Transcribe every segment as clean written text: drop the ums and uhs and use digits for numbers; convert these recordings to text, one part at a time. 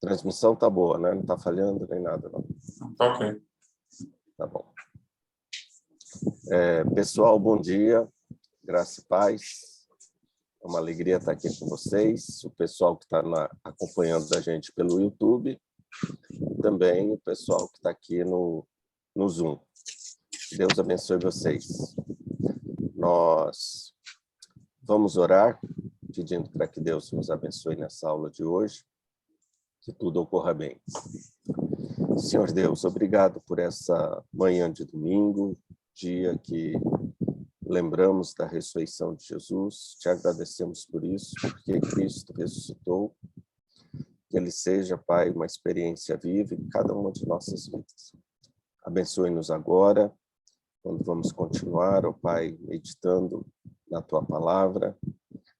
Transmissão tá boa, né? Não tá falhando nem nada, não. Tá ok. Tá bom. Pessoal, bom dia. Graça e paz. É uma alegria estar aqui com vocês. O pessoal que está acompanhando a gente pelo YouTube. E também o pessoal que está aqui no Zoom. Deus abençoe vocês. Nós vamos orar, pedindo para que Deus nos abençoe nessa aula de hoje. Que tudo ocorra bem. Senhor Deus, obrigado por essa manhã de domingo, dia que lembramos da ressurreição de Jesus. Te agradecemos por isso, porque Cristo ressuscitou. Que Ele seja, Pai, uma experiência viva em cada uma de nossas vidas. Abençoe-nos agora, quando vamos continuar, ó Pai, meditando na Tua palavra,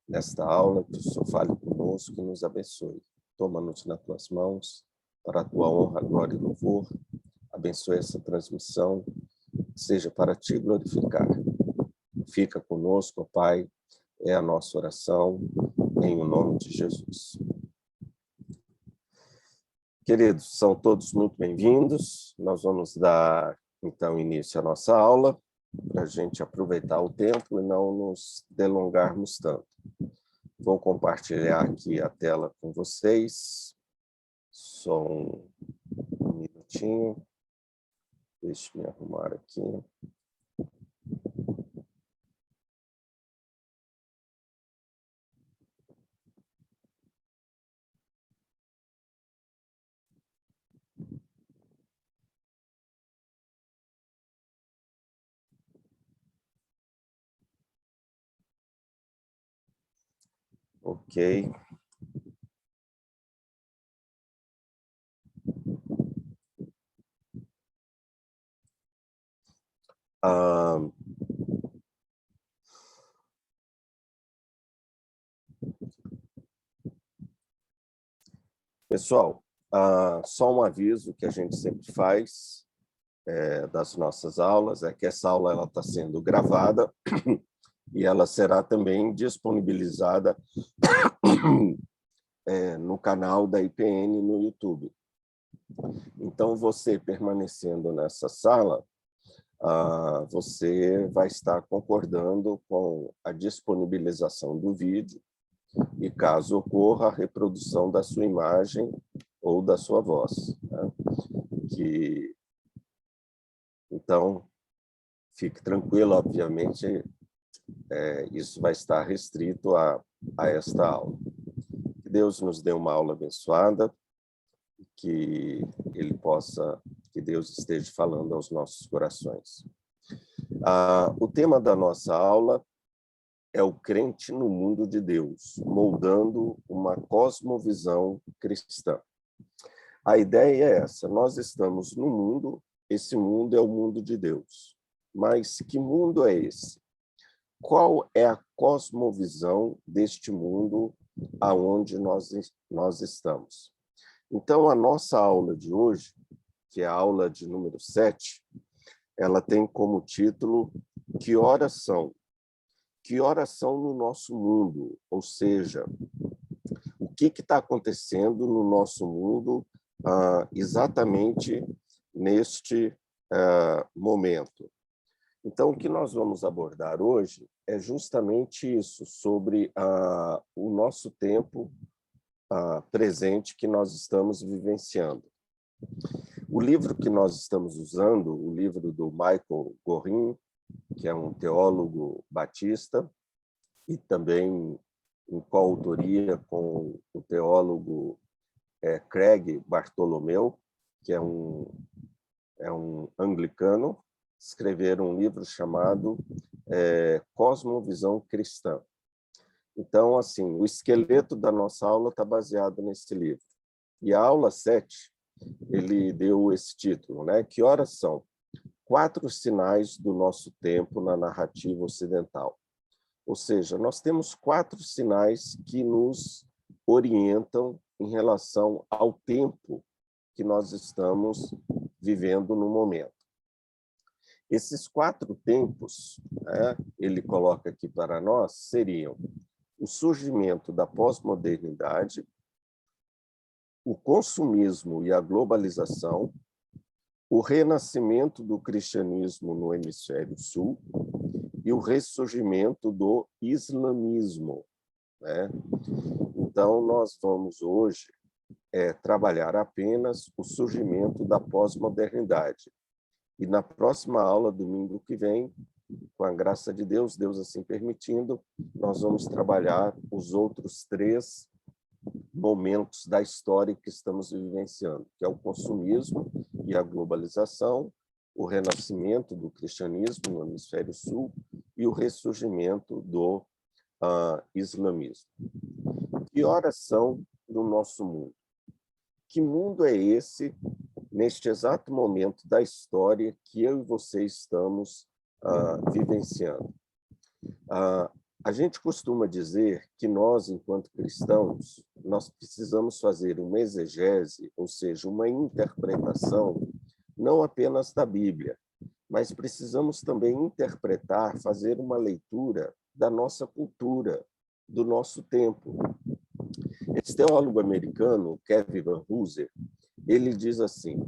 nesta aula, que o Senhor fale conosco e nos abençoe. Toma-nos nas Tuas mãos, para a Tua honra, glória e louvor. Abençoe essa transmissão, seja para Ti glorificar. Fica conosco, ó Pai, é a nossa oração, em o nome de Jesus. Queridos, são todos muito bem-vindos. Nós vamos dar, então, início à nossa aula, para a gente aproveitar o tempo e não nos delongarmos tanto. Vou compartilhar aqui a tela com vocês. Só um minutinho. Deixa eu me arrumar aqui. Ok. Pessoal, só um aviso que a gente sempre faz das nossas aulas, é que essa aula está sendo gravada e ela será também disponibilizada no canal da IPN no YouTube. Então, você permanecendo nessa sala, você vai estar concordando com a disponibilização do vídeo e, caso ocorra, a reprodução da sua imagem ou da sua voz. Né? Então, fique tranquilo, obviamente, isso vai estar restrito a esta aula. Que Deus nos dê uma aula abençoada, que Deus esteja falando aos nossos corações. O tema da nossa aula é o crente no mundo de Deus, moldando uma cosmovisão cristã. A ideia é essa: nós estamos no mundo, esse mundo é o mundo de Deus. Mas que mundo é esse? Qual é a cosmovisão deste mundo aonde nós estamos? Então, a nossa aula de hoje, que é a aula de número 7, ela tem como título Que horas são? Que horas são no nosso mundo? Ou seja, o que está acontecendo no nosso mundo exatamente neste momento? Então, o que nós vamos abordar hoje é justamente isso, sobre o nosso tempo presente que nós estamos vivenciando. O livro que nós estamos usando, o livro do Michael Gorin, que é um teólogo batista, e também em coautoria com o teólogo Craig Bartholomew, que é um anglicano, escreveram um livro chamado Cosmovisão Cristã. Então, assim, o esqueleto da nossa aula está baseado nesse livro. E a aula 7, ele deu esse título, né? Que horas são? 4 sinais do nosso tempo na narrativa ocidental. Ou seja, nós temos 4 sinais que nos orientam em relação ao tempo que nós estamos vivendo no momento. Esses 4 tempos, né, ele coloca aqui para nós, seriam o surgimento da pós-modernidade, o consumismo e a globalização, o renascimento do cristianismo no hemisfério sul e o ressurgimento do islamismo, né? Então, nós vamos hoje trabalhar apenas o surgimento da pós-modernidade. E na próxima aula, domingo que vem, com a graça de Deus, Deus assim permitindo, nós vamos trabalhar os outros 3 momentos da história que estamos vivenciando, que é o consumismo e a globalização, o renascimento do cristianismo no hemisfério sul e o ressurgimento do islamismo. Que horas são no nosso mundo? Que mundo é esse, neste exato momento da história que eu e você estamos vivenciando? A gente costuma dizer que nós, enquanto cristãos, nós precisamos fazer uma exegese, ou seja, uma interpretação, não apenas da Bíblia, mas precisamos também interpretar, fazer uma leitura da nossa cultura, do nosso tempo. Esse teólogo americano, Kevin Van Hooser, ele diz assim: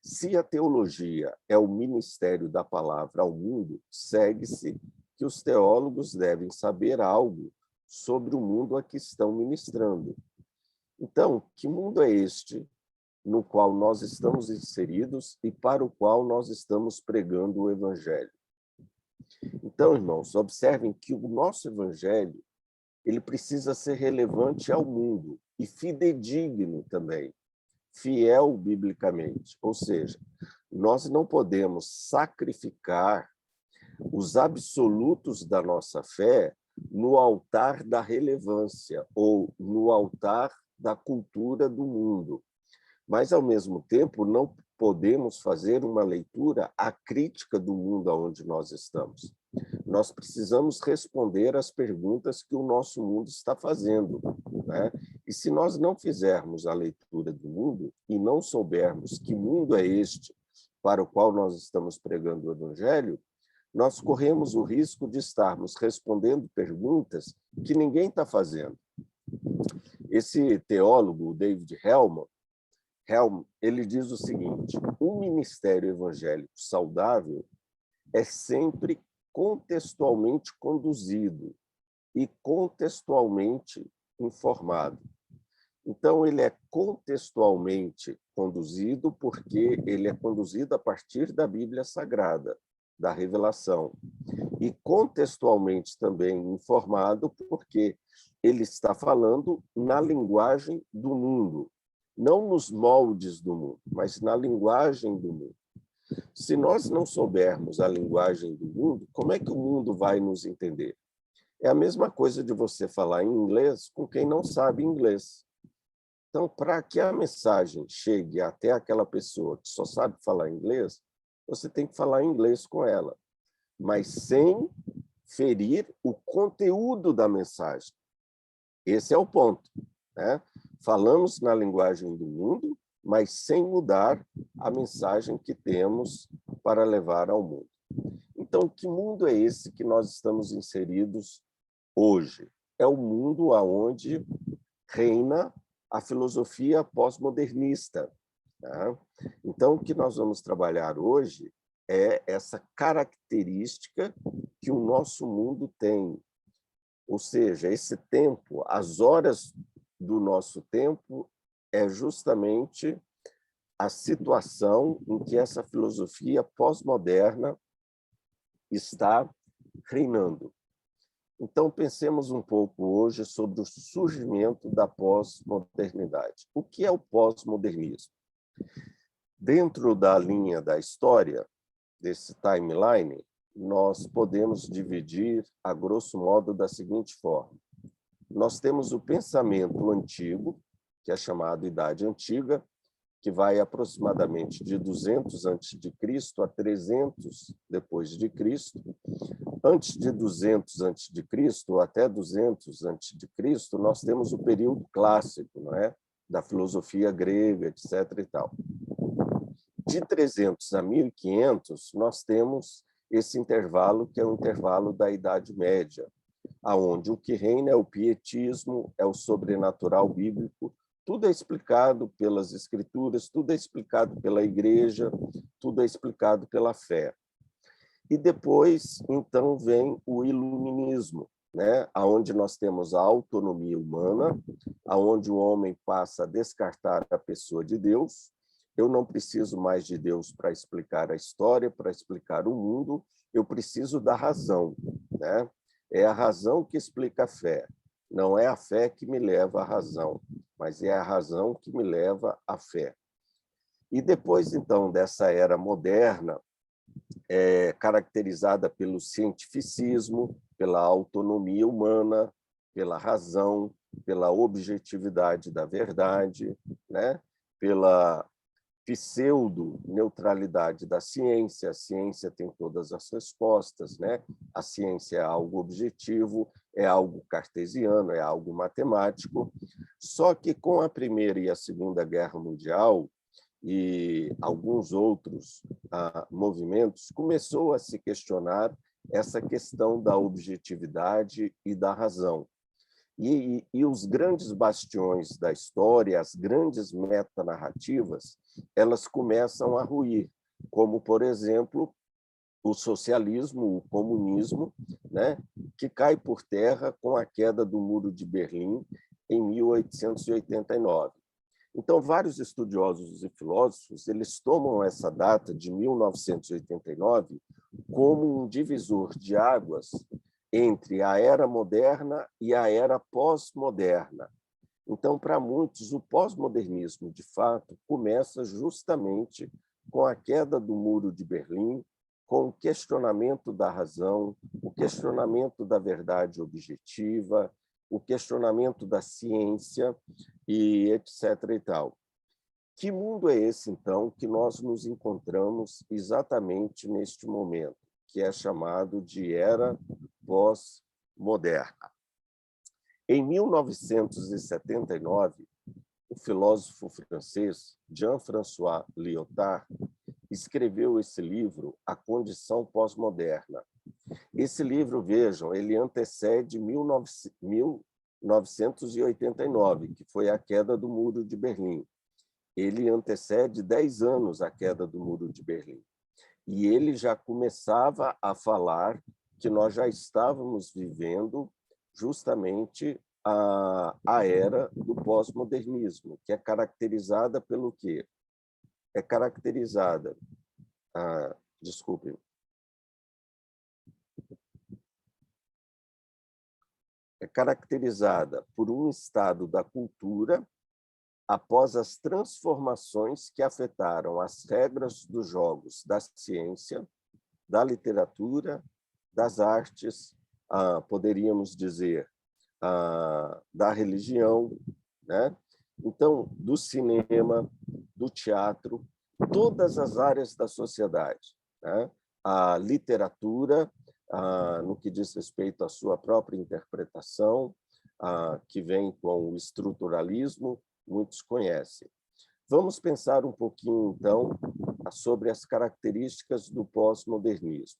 se a teologia é o ministério da palavra ao mundo, segue-se que os teólogos devem saber algo sobre o mundo a que estão ministrando. Então, que mundo é este no qual nós estamos inseridos e para o qual nós estamos pregando o evangelho? Então, irmãos, observem que o nosso evangelho ele precisa ser relevante ao mundo e fidedigno também, fiel biblicamente. Ou seja, nós não podemos sacrificar os absolutos da nossa fé no altar da relevância ou no altar da cultura do mundo. Mas, ao mesmo tempo, não podemos fazer uma leitura acrítica do mundo onde nós estamos. Nós precisamos responder às perguntas que o nosso mundo está fazendo, né? E se nós não fizermos a leitura do mundo e não soubermos que mundo é este para o qual nós estamos pregando o evangelho, nós corremos o risco de estarmos respondendo perguntas que ninguém está fazendo. Esse teólogo, David Hellman, ele diz o seguinte: um ministério evangélico saudável é sempre contextualmente conduzido e contextualmente informado. Então, ele é contextualmente conduzido porque ele é conduzido a partir da Bíblia Sagrada, da revelação. E contextualmente também informado porque ele está falando na linguagem do mundo, não nos moldes do mundo, mas na linguagem do mundo. Se nós não soubermos a linguagem do mundo, como é que o mundo vai nos entender? É a mesma coisa de você falar em inglês com quem não sabe inglês. Então, para que a mensagem chegue até aquela pessoa que só sabe falar inglês, você tem que falar inglês com ela, mas sem ferir o conteúdo da mensagem. Esse é o ponto, né? Falamos na linguagem do mundo, mas sem mudar a mensagem que temos para levar ao mundo. Então, que mundo é esse que nós estamos inseridos hoje? É o mundo onde reina a filosofia pós-modernista, tá? Então, o que nós vamos trabalhar hoje é essa característica que o nosso mundo tem. Ou seja, esse tempo, as horas do nosso tempo, é justamente a situação em que essa filosofia pós-moderna está reinando. Então, pensemos um pouco hoje sobre o surgimento da pós-modernidade. O que é o pós-modernismo? Dentro da linha da história, desse timeline, nós podemos dividir, a grosso modo, da seguinte forma. Nós temos o pensamento antigo, que é chamado Idade Antiga, que vai aproximadamente de 200 a.C. a 300 depois de Cristo. Antes de 200 a.C. até 200 a.C., nós temos o período clássico, não é? Da filosofia grega, etc. e tal. De 300 a 1500, nós temos esse intervalo, que é o intervalo da Idade Média, aonde o que reina é o pietismo, é o sobrenatural bíblico, Tudo é explicado pelas escrituras, tudo é explicado pela igreja, tudo é explicado pela fé. E depois, então, vem o iluminismo, né? Onde nós temos a autonomia humana, onde o homem passa a descartar a pessoa de Deus. Eu não preciso mais de Deus para explicar a história, para explicar o mundo, eu preciso da razão, né? É a razão que explica a fé. Não é a fé que me leva à razão, mas é a razão que me leva à fé. E depois, então, dessa era moderna, caracterizada pelo cientificismo, pela autonomia humana, pela razão, pela objetividade da verdade, né? Pela pseudo-neutralidade da ciência. A ciência tem todas as respostas, né? A ciência é algo objetivo, é algo cartesiano, é algo matemático. Só que com a Primeira e a Segunda Guerra Mundial e alguns outros movimentos, começou a se questionar essa questão da objetividade e da razão. E os grandes bastiões da história, as grandes metanarrativas, elas começam a ruir, como, por exemplo, o socialismo, o comunismo, né, que cai por terra com a queda do Muro de Berlim em 1889. Então, vários estudiosos e filósofos eles tomam essa data de 1989 como um divisor de águas entre a era moderna e a era pós-moderna. Então, para muitos, o pós-modernismo, de fato, começa justamente com a queda do Muro de Berlim, com o questionamento da razão, o questionamento da verdade objetiva, o questionamento da ciência e etc. e tal. Que mundo é esse, então, que nós nos encontramos exatamente neste momento, que é chamado de era pós-moderna? Em 1979, o filósofo francês Jean-François Lyotard escreveu esse livro, A Condição Pós-Moderna. Esse livro, vejam, ele antecede 1989, que foi a queda do Muro de Berlim. Ele antecede 10 anos a queda do Muro de Berlim. E ele já começava a falar que nós já estávamos vivendo justamente a era do pós-modernismo, que é caracterizada pelo quê? É caracterizada, desculpe, é caracterizada por um estado da cultura após as transformações que afetaram as regras dos jogos da ciência, da literatura, das artes, poderíamos dizer, da religião, né? Então, do cinema, do teatro, todas as áreas da sociedade, né? A literatura, no que diz respeito à sua própria interpretação, que vem com o estruturalismo, muitos conhecem. Vamos pensar um pouquinho, então, sobre as características do pós-modernismo.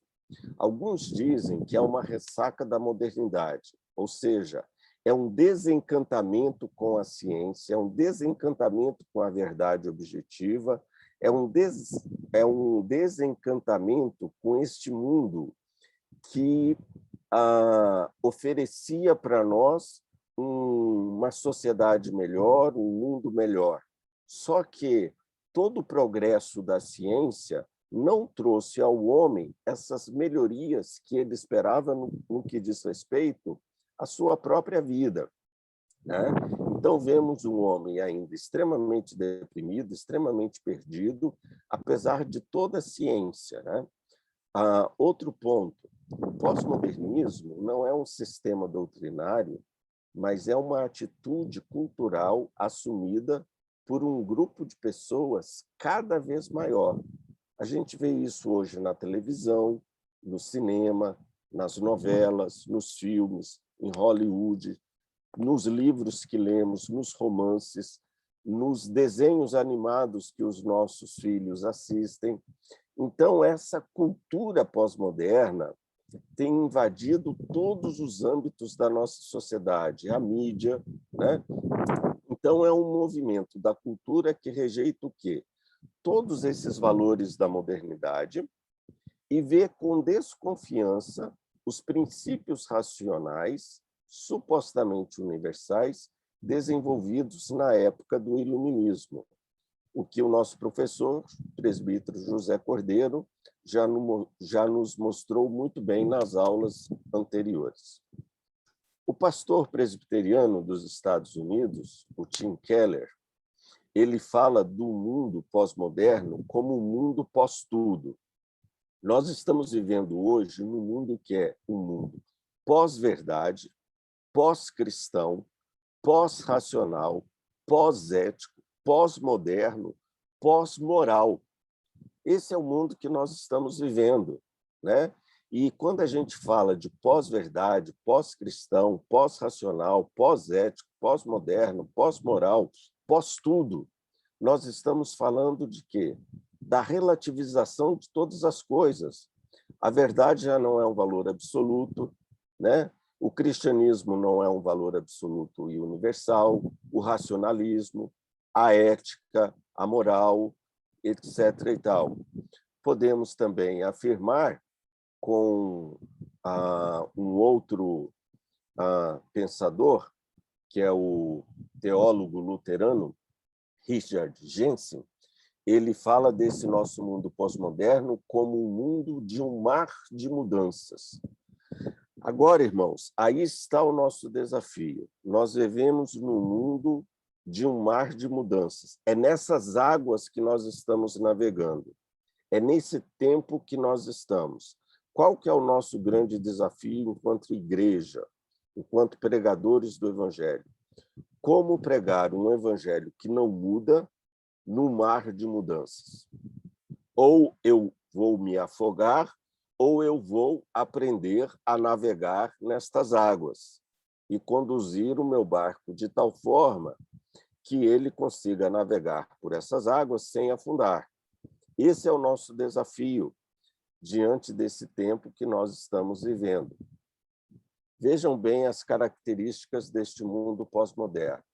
Alguns dizem que é uma ressaca da modernidade, ou seja, é um desencantamento com a ciência, é um desencantamento com a verdade objetiva, é um desencantamento com este mundo que oferecia para nós uma sociedade melhor, um mundo melhor. Só que todo o progresso da ciência não trouxe ao homem essas melhorias que ele esperava no que diz respeito à sua própria vida, né? Então, vemos um homem ainda extremamente deprimido, extremamente perdido, apesar de toda a ciência, né? Outro ponto, o pós-modernismo não é um sistema doutrinário, mas é uma atitude cultural assumida por um grupo de pessoas cada vez maior. A gente vê isso hoje na televisão, no cinema, nas novelas, nos filmes, em Hollywood, nos livros que lemos, nos romances, nos desenhos animados que os nossos filhos assistem. Então, essa cultura pós-moderna tem invadido todos os âmbitos da nossa sociedade, a mídia, né? Então, é um movimento da cultura que rejeita o quê? Todos esses valores da modernidade e vê com desconfiança os princípios racionais, supostamente universais, desenvolvidos na época do Iluminismo, o que o nosso professor, presbítero José Cordeiro, já nos mostrou muito bem nas aulas anteriores. O pastor presbiteriano dos Estados Unidos, o Tim Keller, ele fala do mundo pós-moderno como um mundo pós-tudo. Nós estamos vivendo hoje num mundo que é um mundo pós-verdade, pós-cristão, pós-racional, pós-ético, pós-moderno, pós-moral. Esse é o mundo que nós estamos vivendo, né? E quando a gente fala de pós-verdade, pós-cristão, pós-racional, pós-ético, pós-moderno, pós-moral, pós-tudo, nós estamos falando de quê? Da relativização de todas as coisas. A verdade já não é um valor absoluto, né? O cristianismo não é um valor absoluto e universal, o racionalismo, a ética, a moral, etc. e tal. Podemos também afirmar com um outro pensador, que é o teólogo luterano Richard Jensen, ele fala desse nosso mundo pós-moderno como um mundo de um mar de mudanças. Agora, irmãos, aí está o nosso desafio. Nós vivemos num mundo de um mar de mudanças. É nessas águas que nós estamos navegando. É nesse tempo que nós estamos. Qual que é o nosso grande desafio enquanto igreja, enquanto pregadores do Evangelho? Como pregar um Evangelho que não muda no mar de mudanças? Ou eu vou me afogar, ou eu vou aprender a navegar nestas águas e conduzir o meu barco de tal forma que ele consiga navegar por essas águas sem afundar. Esse é o nosso desafio diante desse tempo que nós estamos vivendo. Vejam bem as características deste mundo pós-moderno.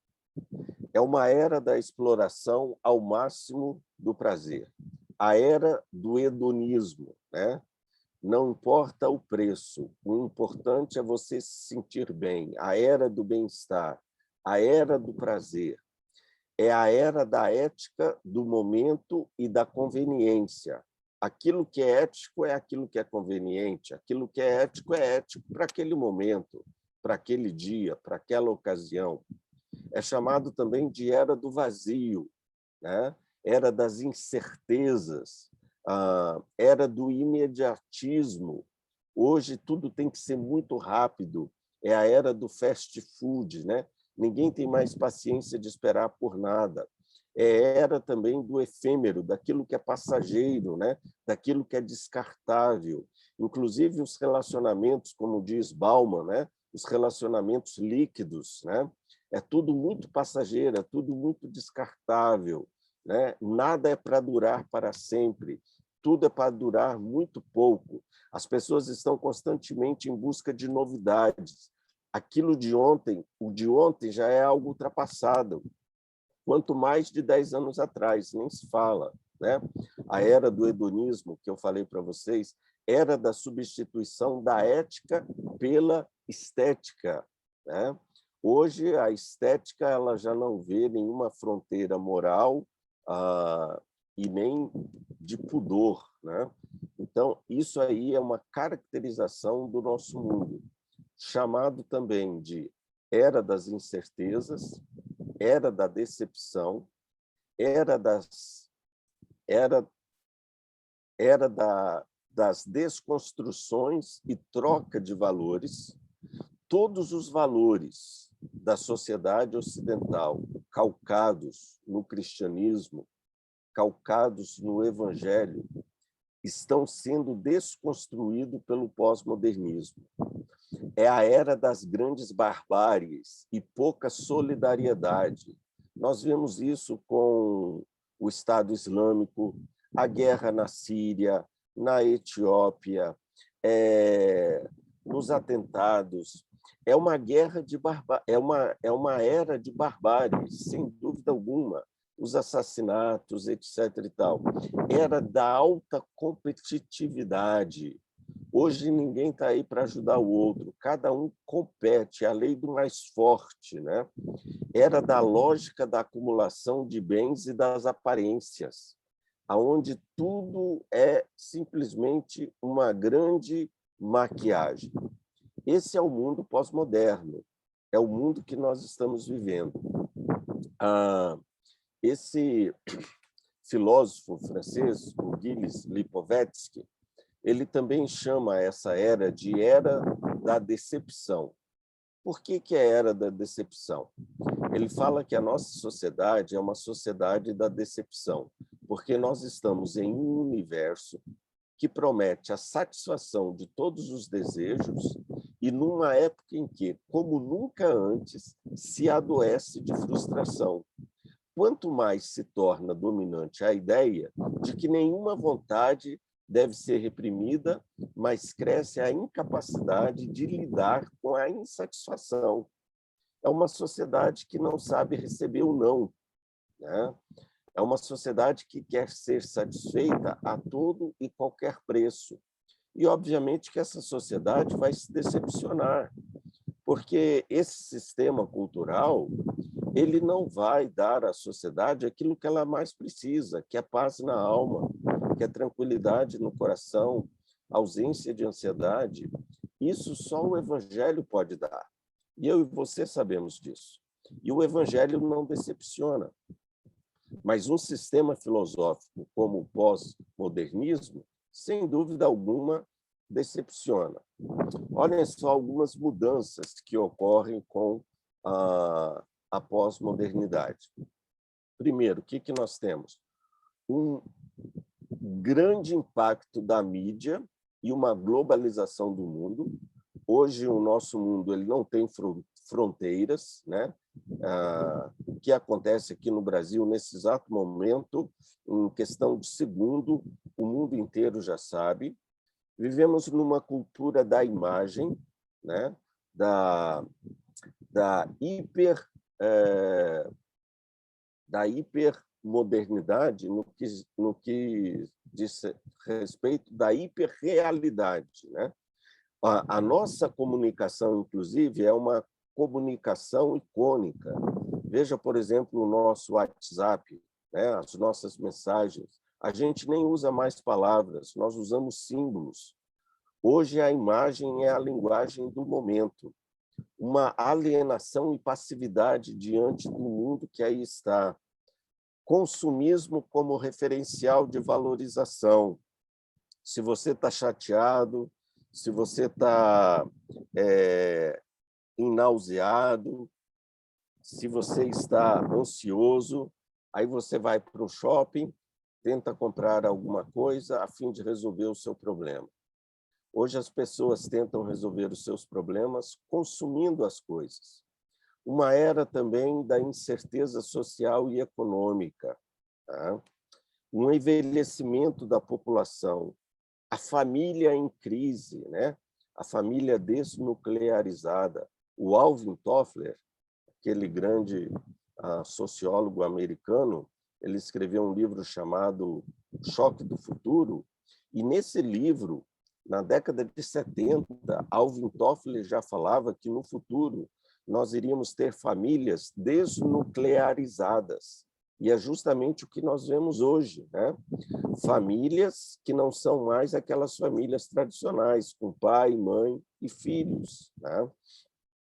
É uma era da exploração ao máximo do prazer, a era do hedonismo, né? Não importa o preço, o importante é você se sentir bem, a era do bem-estar, a era do prazer. É a era da ética do momento e da conveniência. Aquilo que é ético é aquilo que é conveniente, aquilo que é ético para aquele momento, para aquele dia, para aquela ocasião. É chamado também de era do vazio, né? Era das incertezas, era do imediatismo. Hoje tudo tem que ser muito rápido, é a era do fast food, né? Ninguém tem mais paciência de esperar por nada. É era também do efêmero, daquilo que é passageiro, né? Daquilo que é descartável. Inclusive os relacionamentos, como diz Bauman, né? Os relacionamentos líquidos, né? É tudo muito passageiro, é tudo muito descartável, né? Nada é para durar para sempre, tudo é para durar muito pouco. As pessoas estão constantemente em busca de novidades. Aquilo de ontem, o de ontem já é algo ultrapassado, quanto mais de 10 anos atrás, nem se fala, né? A era do hedonismo, que eu falei para vocês, era da substituição da ética pela estética, né? Hoje, a estética ela já não vê nenhuma fronteira moral e nem de pudor, né? Então, isso aí é uma caracterização do nosso mundo, chamado também de era das incertezas, era da decepção, era das desconstruções e troca de valores. Todos os valores da sociedade ocidental, calcados no cristianismo, calcados no evangelho, estão sendo desconstruídos pelo pós-modernismo. É a era das grandes barbáries e pouca solidariedade. Nós vemos isso com o Estado Islâmico, a guerra na Síria, na Etiópia, nos atentados. é uma guerra de é uma era de barbárie, sem dúvida alguma. Os assassinatos, etc. e tal. Era da alta competitividade. Hoje ninguém está aí para ajudar o outro, cada um compete, é a lei do mais forte, né? Era da lógica da acumulação de bens e das aparências, aonde tudo é simplesmente uma grande maquiagem. Esse é o mundo pós-moderno, é o mundo que nós estamos vivendo. Esse filósofo francês, o Gilles Lipovetsky, ele também chama essa era de era da decepção. Por que é a era da decepção? Ele fala que a nossa sociedade é uma sociedade da decepção, porque nós estamos em um universo que promete a satisfação de todos os desejos e numa época em que, como nunca antes, se adoece de frustração. Quanto mais se torna dominante a ideia de que nenhuma vontade deve ser reprimida, mas cresce a incapacidade de lidar com a insatisfação. É uma sociedade que não sabe receber o não, né? É uma sociedade que quer ser satisfeita a todo e qualquer preço. E, obviamente, que essa sociedade vai se decepcionar, porque esse sistema cultural ele não vai dar à sociedade aquilo que ela mais precisa, que é paz na alma, que é tranquilidade no coração, ausência de ansiedade. Isso só o Evangelho pode dar. E eu e você sabemos disso. E o Evangelho não decepciona. Mas um sistema filosófico como o pós-modernismo, sem dúvida alguma, decepciona. Olhem só algumas mudanças que ocorrem com a pós-modernidade. Primeiro, o que nós temos? Um grande impacto da mídia e uma globalização do mundo. Hoje, o nosso mundo ele não tem fronteiras, né? O que acontece aqui no Brasil, nesse exato momento, em questão de segundo, o mundo inteiro já sabe. Vivemos numa cultura da imagem, né? da hipermodernidade no que diz respeito da hiperrealidade, né? A nossa comunicação, inclusive, é uma comunicação icônica. Veja, por exemplo, o nosso WhatsApp, né? As nossas mensagens. A gente nem usa mais palavras, nós usamos símbolos. Hoje, a imagem é a linguagem do momento. Uma alienação e passividade diante do mundo que aí está. Consumismo como referencial de valorização. Se você está chateado, se você está nauseado, se você está ansioso, aí você vai para o shopping, tenta comprar alguma coisa a fim de resolver o seu problema. Hoje as pessoas tentam resolver os seus problemas consumindo as coisas. Uma era também da incerteza social e econômica, tá? Um envelhecimento da população, a família em crise, né? A família desnuclearizada. O Alvin Toffler, aquele grande sociólogo americano, ele escreveu um livro chamado Choque do Futuro, e nesse livro, na década de 70, Alvin Toffler já falava que no futuro nós iríamos ter famílias desnuclearizadas. E é justamente o que nós vemos hoje, né? Famílias que não são mais aquelas famílias tradicionais, com pai, mãe e filhos, né?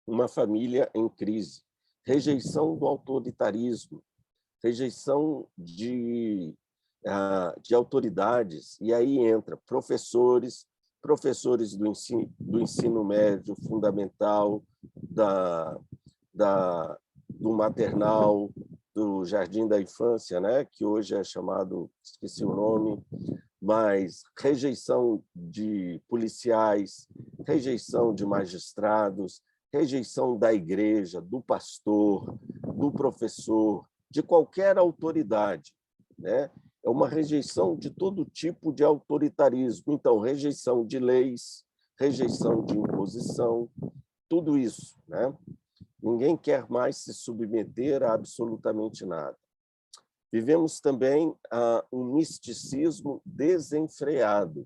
Uma família em crise. Rejeição do autoritarismo, rejeição de autoridades. E aí entra professores do ensino médio fundamental, do maternal, do jardim da infância, né? Que hoje é chamado, esqueci o nome, mas rejeição de policiais, rejeição de magistrados, rejeição da igreja, do pastor, do professor, de qualquer autoridade, né? É uma rejeição de todo tipo de autoritarismo. Então, rejeição de leis, rejeição de imposição, tudo isso, né? Ninguém quer mais se submeter a absolutamente nada. Vivemos também um misticismo desenfreado.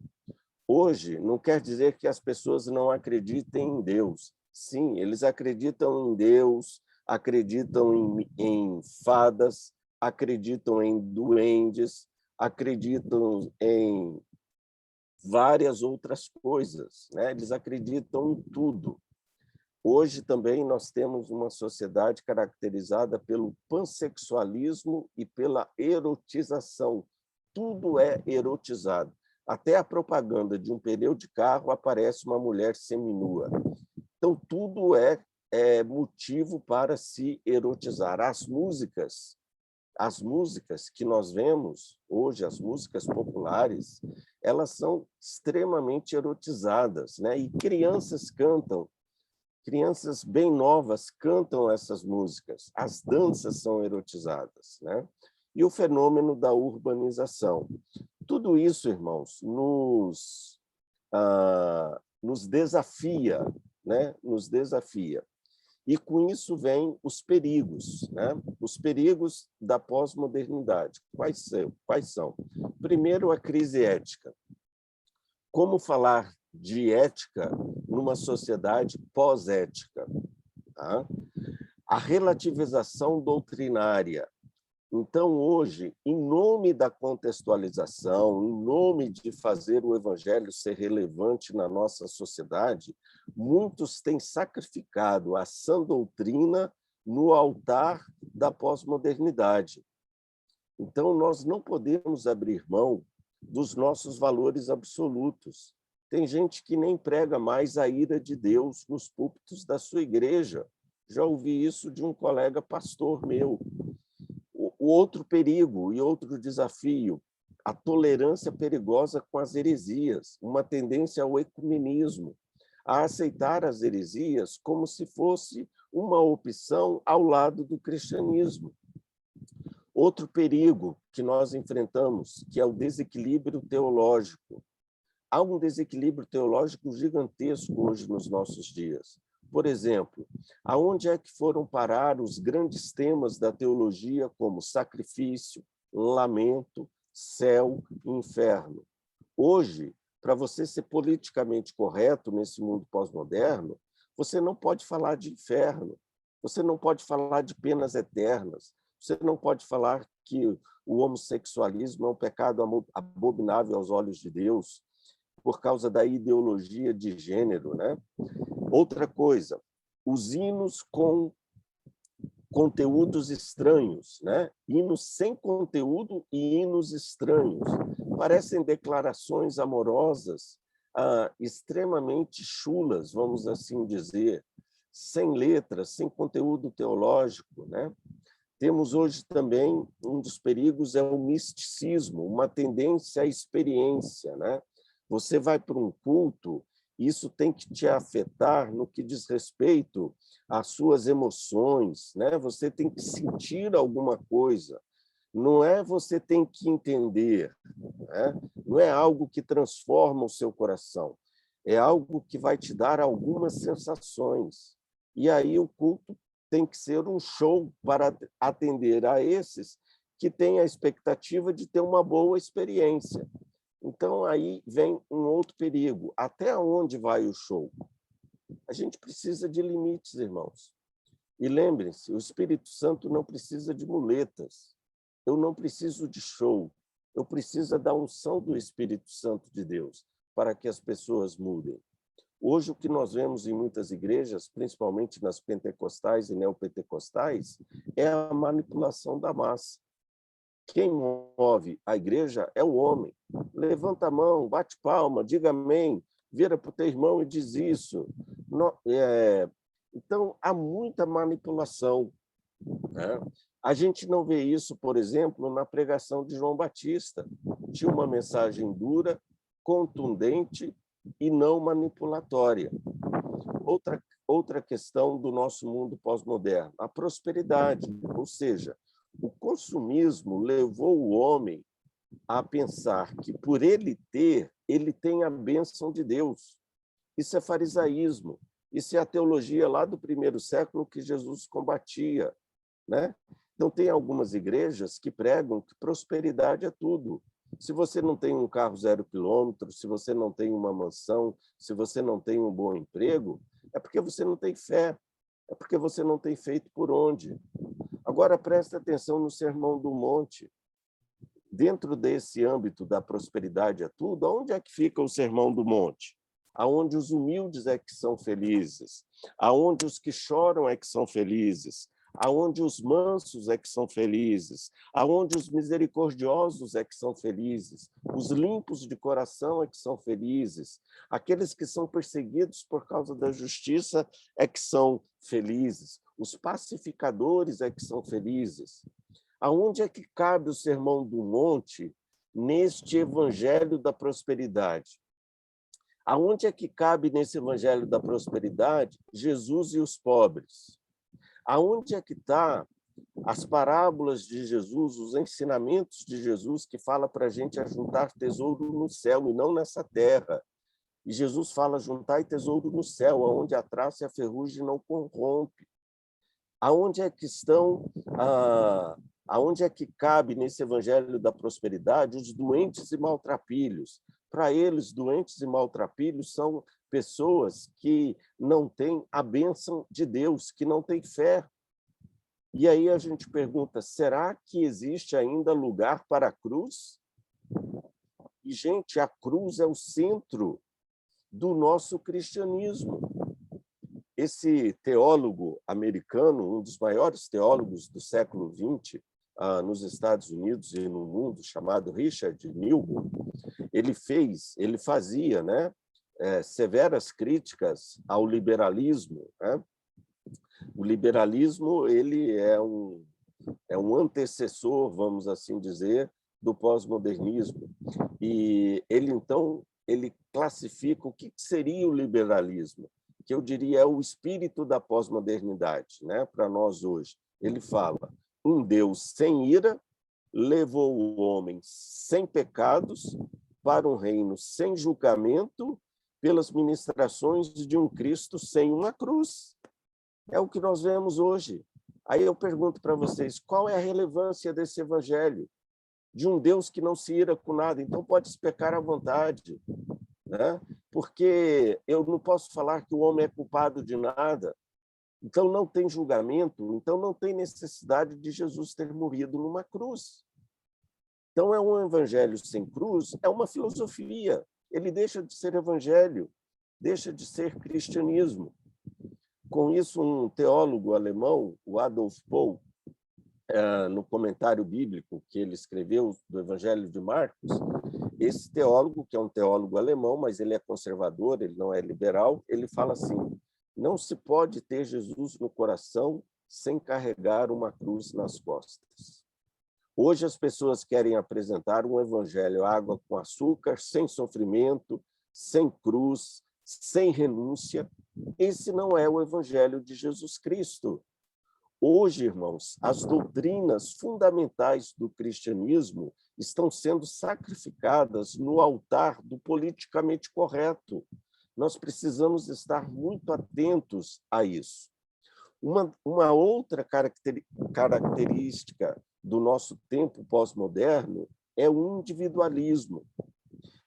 Hoje, não quer dizer que as pessoas não acreditem em Deus. Sim, eles acreditam em Deus, acreditam em fadas, acreditam em duendes, acreditam em várias outras coisas, né? Eles acreditam em tudo. Hoje também nós temos uma sociedade caracterizada pelo pansexualismo e pela erotização. Tudo é erotizado. Até a propaganda de um pneu de carro aparece uma mulher seminua. Então, tudo é motivo para se erotizar. As músicas que nós vemos hoje, as músicas populares, elas são extremamente erotizadas, né? E crianças cantam. Crianças bem novas cantam essas músicas, as danças são erotizadas, né? E o fenômeno da urbanização. Tudo isso, irmãos, nos desafia, né? Nos desafia. E com isso vêm os perigos, né? Os perigos da pós-modernidade. Quais são? Primeiro, a crise ética. Como falar de ética numa sociedade pós-ética? Tá? A relativização doutrinária. Então, hoje, em nome da contextualização, em nome de fazer o evangelho ser relevante na nossa sociedade, muitos têm sacrificado a sã doutrina no altar da pós-modernidade. Então, nós não podemos abrir mão dos nossos valores absolutos. Tem gente que nem prega mais a ira de Deus nos púlpitos da sua igreja. Já ouvi isso de um colega pastor meu. O outro perigo e outro desafio, a tolerância perigosa com as heresias, uma tendência ao ecumenismo, a aceitar as heresias como se fosse uma opção ao lado do cristianismo. Outro perigo que nós enfrentamos, que é o desequilíbrio teológico. Há um desequilíbrio teológico gigantesco hoje nos nossos dias. Por exemplo, aonde é que foram parar os grandes temas da teologia, como sacrifício, lamento, céu e inferno? Hoje, para você ser politicamente correto nesse mundo pós-moderno, você não pode falar de inferno, você não pode falar de penas eternas, você não pode falar que o homossexualismo é um pecado abominável aos olhos de Deus, por causa da ideologia de gênero, né? Outra coisa, os hinos com conteúdos estranhos, né? Hinos sem conteúdo e hinos estranhos. Parecem declarações amorosas extremamente chulas, vamos assim dizer, sem letras, sem conteúdo teológico, né? Temos hoje também, um dos perigos é o misticismo, uma tendência à experiência, né? Você vai para um culto, isso tem que te afetar no que diz respeito às suas emoções, né? Você tem que sentir alguma coisa. Não é você tem que entender, né? Não é algo que transforma o seu coração. É algo que vai te dar algumas sensações. E aí o culto tem que ser um show para atender a esses que têm a expectativa de ter uma boa experiência. Então, aí vem um outro perigo. Até onde vai o show? A gente precisa de limites, irmãos. E lembrem-se, o Espírito Santo não precisa de muletas. Eu não preciso de show. Eu preciso da unção do Espírito Santo de Deus para que as pessoas mudem. Hoje, o que nós vemos em muitas igrejas, principalmente nas pentecostais e neopentecostais, é a manipulação da massa. Quem move a igreja é o homem. Levanta a mão, bate palma, diga amém, vira para o teu irmão e diz isso. Então, há muita manipulação, né? A gente não vê isso, por exemplo, na pregação de João Batista. Tinha uma mensagem dura, contundente e não manipulatória. Outra questão do nosso mundo pós-moderno, a prosperidade, ou seja, o consumismo levou o homem a pensar que, por ele tem a bênção de Deus. Isso é farisaísmo. Isso é a teologia lá do primeiro século que Jesus combatia, né? Então, tem algumas igrejas que pregam que prosperidade é tudo. Se você não tem um carro 0 km, se você não tem uma mansão, se você não tem um bom emprego, é porque você não tem fé, é porque você não tem feito por onde. Agora, presta atenção no Sermão do Monte. Dentro desse âmbito da prosperidade é tudo, aonde é que fica o Sermão do Monte? Aonde os humildes é que são felizes, aonde os que choram é que são felizes, aonde os mansos é que são felizes, aonde os misericordiosos é que são felizes, os limpos de coração é que são felizes, aqueles que são perseguidos por causa da justiça é que são felizes, os pacificadores é que são felizes. Aonde é que cabe o Sermão do Monte neste evangelho da prosperidade? Aonde é que cabe nesse evangelho da prosperidade Jesus e os pobres? Aonde é que está as parábolas de Jesus, os ensinamentos de Jesus que fala para a gente juntar tesouro no céu e não nessa terra? E Jesus fala juntar tesouro no céu, onde a traça e a ferrugem não corrompe. Aonde é que estão, aonde é que cabe nesse evangelho da prosperidade os doentes e maltrapilhos? Para eles, doentes e maltrapilhos são pessoas que não têm a bênção de Deus, que não têm fé. E aí a gente pergunta, será que existe ainda lugar para a cruz? E, gente, a cruz é o centro do nosso cristianismo. Esse teólogo americano, um dos maiores teólogos do século XX, nos Estados Unidos e no mundo, chamado Richard Milburn, ele fazia, né, severas críticas ao liberalismo, né? O liberalismo ele é um antecessor, vamos assim dizer, do pós-modernismo. E ele classifica o que seria o liberalismo, que eu diria é o espírito da pós-modernidade, né, para nós hoje. Ele fala: um Deus sem ira levou o homem sem pecados para um reino sem julgamento pelas ministrações de um Cristo sem uma cruz. É o que nós vemos hoje. Aí eu pergunto para vocês, qual é a relevância desse evangelho? De um Deus que não se ira com nada, então pode pecar à vontade, né? Porque eu não posso falar que o homem é culpado de nada, então não tem julgamento, então não tem necessidade de Jesus ter morrido numa cruz. Então é um evangelho sem cruz, é uma filosofia, ele deixa de ser evangelho, deixa de ser cristianismo. Com isso, um teólogo alemão, o Adolf Pohl, no comentário bíblico que ele escreveu do Evangelho de Marcos, esse teólogo, que é um teólogo alemão, mas ele é conservador, ele não é liberal, ele fala assim: não se pode ter Jesus no coração sem carregar uma cruz nas costas. Hoje as pessoas querem apresentar um evangelho água com açúcar, sem sofrimento, sem cruz, sem renúncia. Esse não é o evangelho de Jesus Cristo. Hoje, irmãos, as doutrinas fundamentais do cristianismo estão sendo sacrificadas no altar do politicamente correto. Nós precisamos estar muito atentos a isso. Uma outra característica do nosso tempo pós-moderno é o individualismo.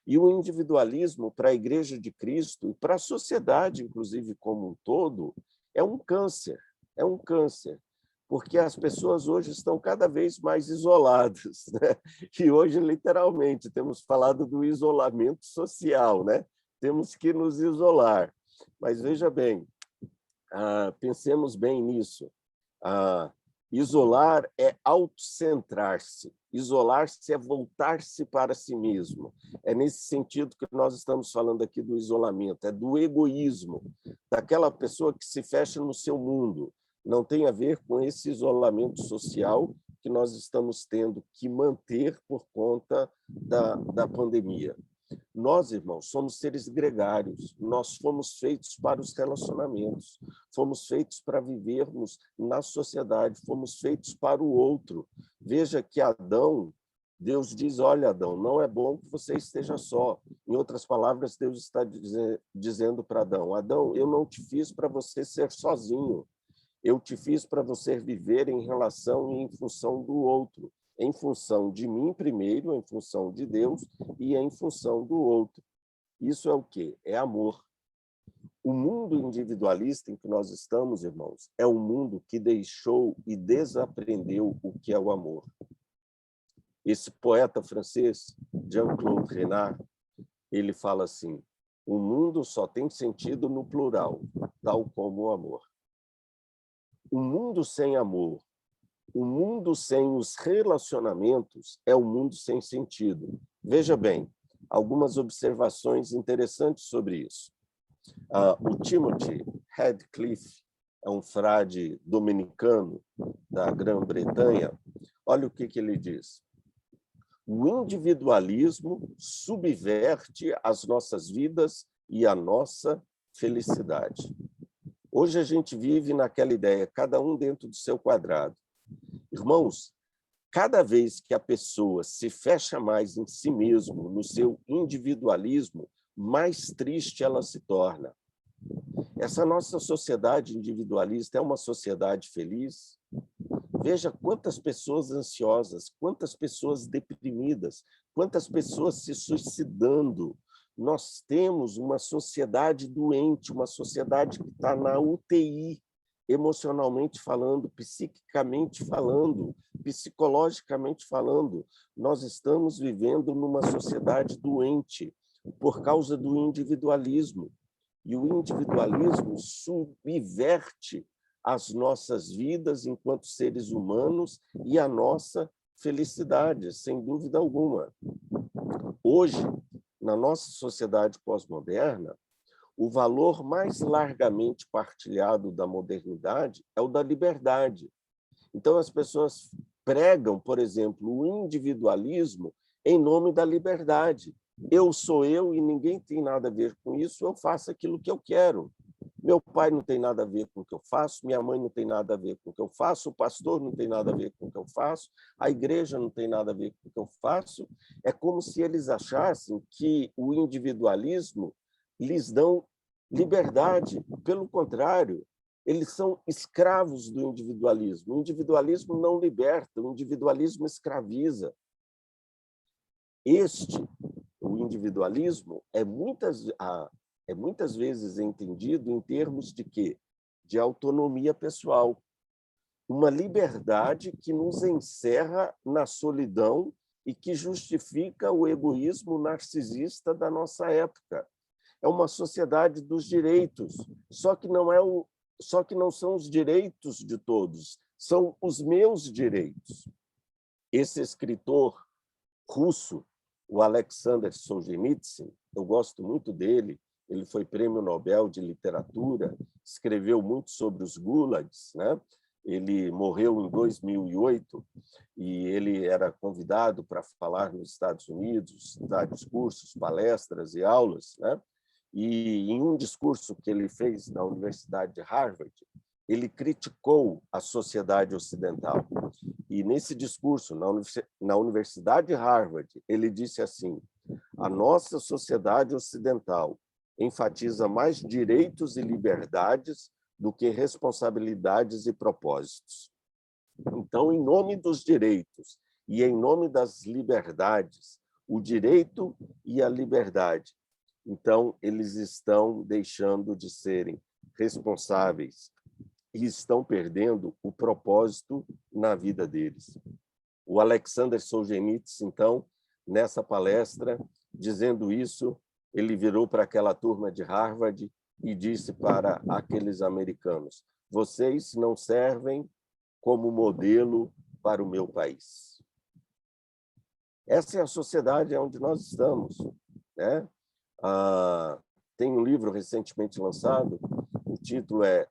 E o individualismo, para a Igreja de Cristo e para a sociedade, inclusive, como um todo, é um câncer. É um câncer, porque as pessoas hoje estão cada vez mais isoladas, né? E hoje, literalmente, temos falado do isolamento social, né? Temos que nos isolar. Mas, veja bem, pensemos bem nisso. Isolar é autocentrar-se. Isolar-se é voltar-se para si mesmo. É nesse sentido que nós estamos falando aqui do isolamento, é do egoísmo, daquela pessoa que se fecha no seu mundo. Não tem a ver com esse isolamento social que nós estamos tendo que manter por conta da pandemia. Nós, irmãos, somos seres gregários, nós fomos feitos para os relacionamentos, fomos feitos para vivermos na sociedade, fomos feitos para o outro. Veja que Adão, Deus diz, olha, Adão, não é bom que você esteja só. Em outras palavras, Deus está dizendo para Adão, Adão, eu não te fiz para você ser sozinho. Eu te fiz para você viver em relação e em função do outro, em função de mim primeiro, em função de Deus e em função do outro. Isso é o quê? É amor. O mundo individualista em que nós estamos, irmãos, é um mundo que deixou e desaprendeu o que é o amor. Esse poeta francês, Jean-Claude Renard, ele fala assim, o mundo só tem sentido no plural, tal como o amor. O mundo sem amor, o mundo sem os relacionamentos é um mundo sem sentido. Veja bem, algumas observações interessantes sobre isso. O Timothy Radcliffe é um frade dominicano da Grã-Bretanha. Olha o que ele diz. O individualismo subverte as nossas vidas e a nossa felicidade. Hoje a gente vive naquela ideia, cada um dentro do seu quadrado. Irmãos, cada vez que a pessoa se fecha mais em si mesmo, no seu individualismo, mais triste ela se torna. Essa nossa sociedade individualista é uma sociedade feliz? Veja quantas pessoas ansiosas, quantas pessoas deprimidas, quantas pessoas se suicidando. Nós temos uma sociedade doente, uma sociedade que está na UTI, emocionalmente falando, psiquicamente falando, psicologicamente falando. Nós estamos vivendo numa sociedade doente por causa do individualismo. E o individualismo subverte as nossas vidas enquanto seres humanos e a nossa felicidade, sem dúvida alguma. Hoje, na nossa sociedade pós-moderna, o valor mais largamente partilhado da modernidade é o da liberdade. Então, as pessoas pregam, por exemplo, o individualismo em nome da liberdade. Eu sou eu e ninguém tem nada a ver com isso, eu faço aquilo que eu quero. Meu pai não tem nada a ver com o que eu faço, minha mãe não tem nada a ver com o que eu faço, o pastor não tem nada a ver com o que eu faço, a igreja não tem nada a ver com o que eu faço. É como se eles achassem que o individualismo lhes dão liberdade. Pelo contrário, eles são escravos do individualismo. O individualismo não liberta, o individualismo escraviza. O individualismo é muitas vezes entendido em termos de quê? De autonomia pessoal. Uma liberdade que nos encerra na solidão e que justifica o egoísmo narcisista da nossa época. É uma sociedade dos direitos, só que não são os direitos de todos, são os meus direitos. Esse escritor russo, o Alexander Solzhenitsyn, eu gosto muito dele, ele foi prêmio Nobel de Literatura, escreveu muito sobre os gulags, né? Ele morreu em 2008 e ele era convidado para falar nos Estados Unidos, dar discursos, palestras e aulas, né? E em um discurso que ele fez na Universidade de Harvard, ele criticou a sociedade ocidental. E nesse discurso, na Universidade de Harvard, ele disse assim, a nossa sociedade ocidental enfatiza mais direitos e liberdades do que responsabilidades e propósitos. Então, em nome dos direitos e em nome das liberdades, o direito e a liberdade, então, eles estão deixando de serem responsáveis e estão perdendo o propósito na vida deles. O Alexander Solzhenitsyn, então, nessa palestra, dizendo isso, ele virou para aquela turma de Harvard e disse para aqueles americanos, vocês não servem como modelo para o meu país. Essa é a sociedade onde nós estamos, né? Tem um livro recentemente lançado, o título é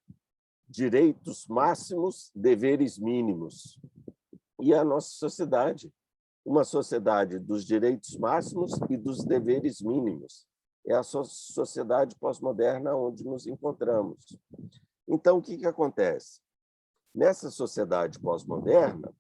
Direitos Máximos, Deveres Mínimos. E a nossa sociedade, uma sociedade dos direitos máximos e dos deveres mínimos. É a sociedade pós-moderna onde nos encontramos. Então, o que acontece? Nessa sociedade pós-moderna,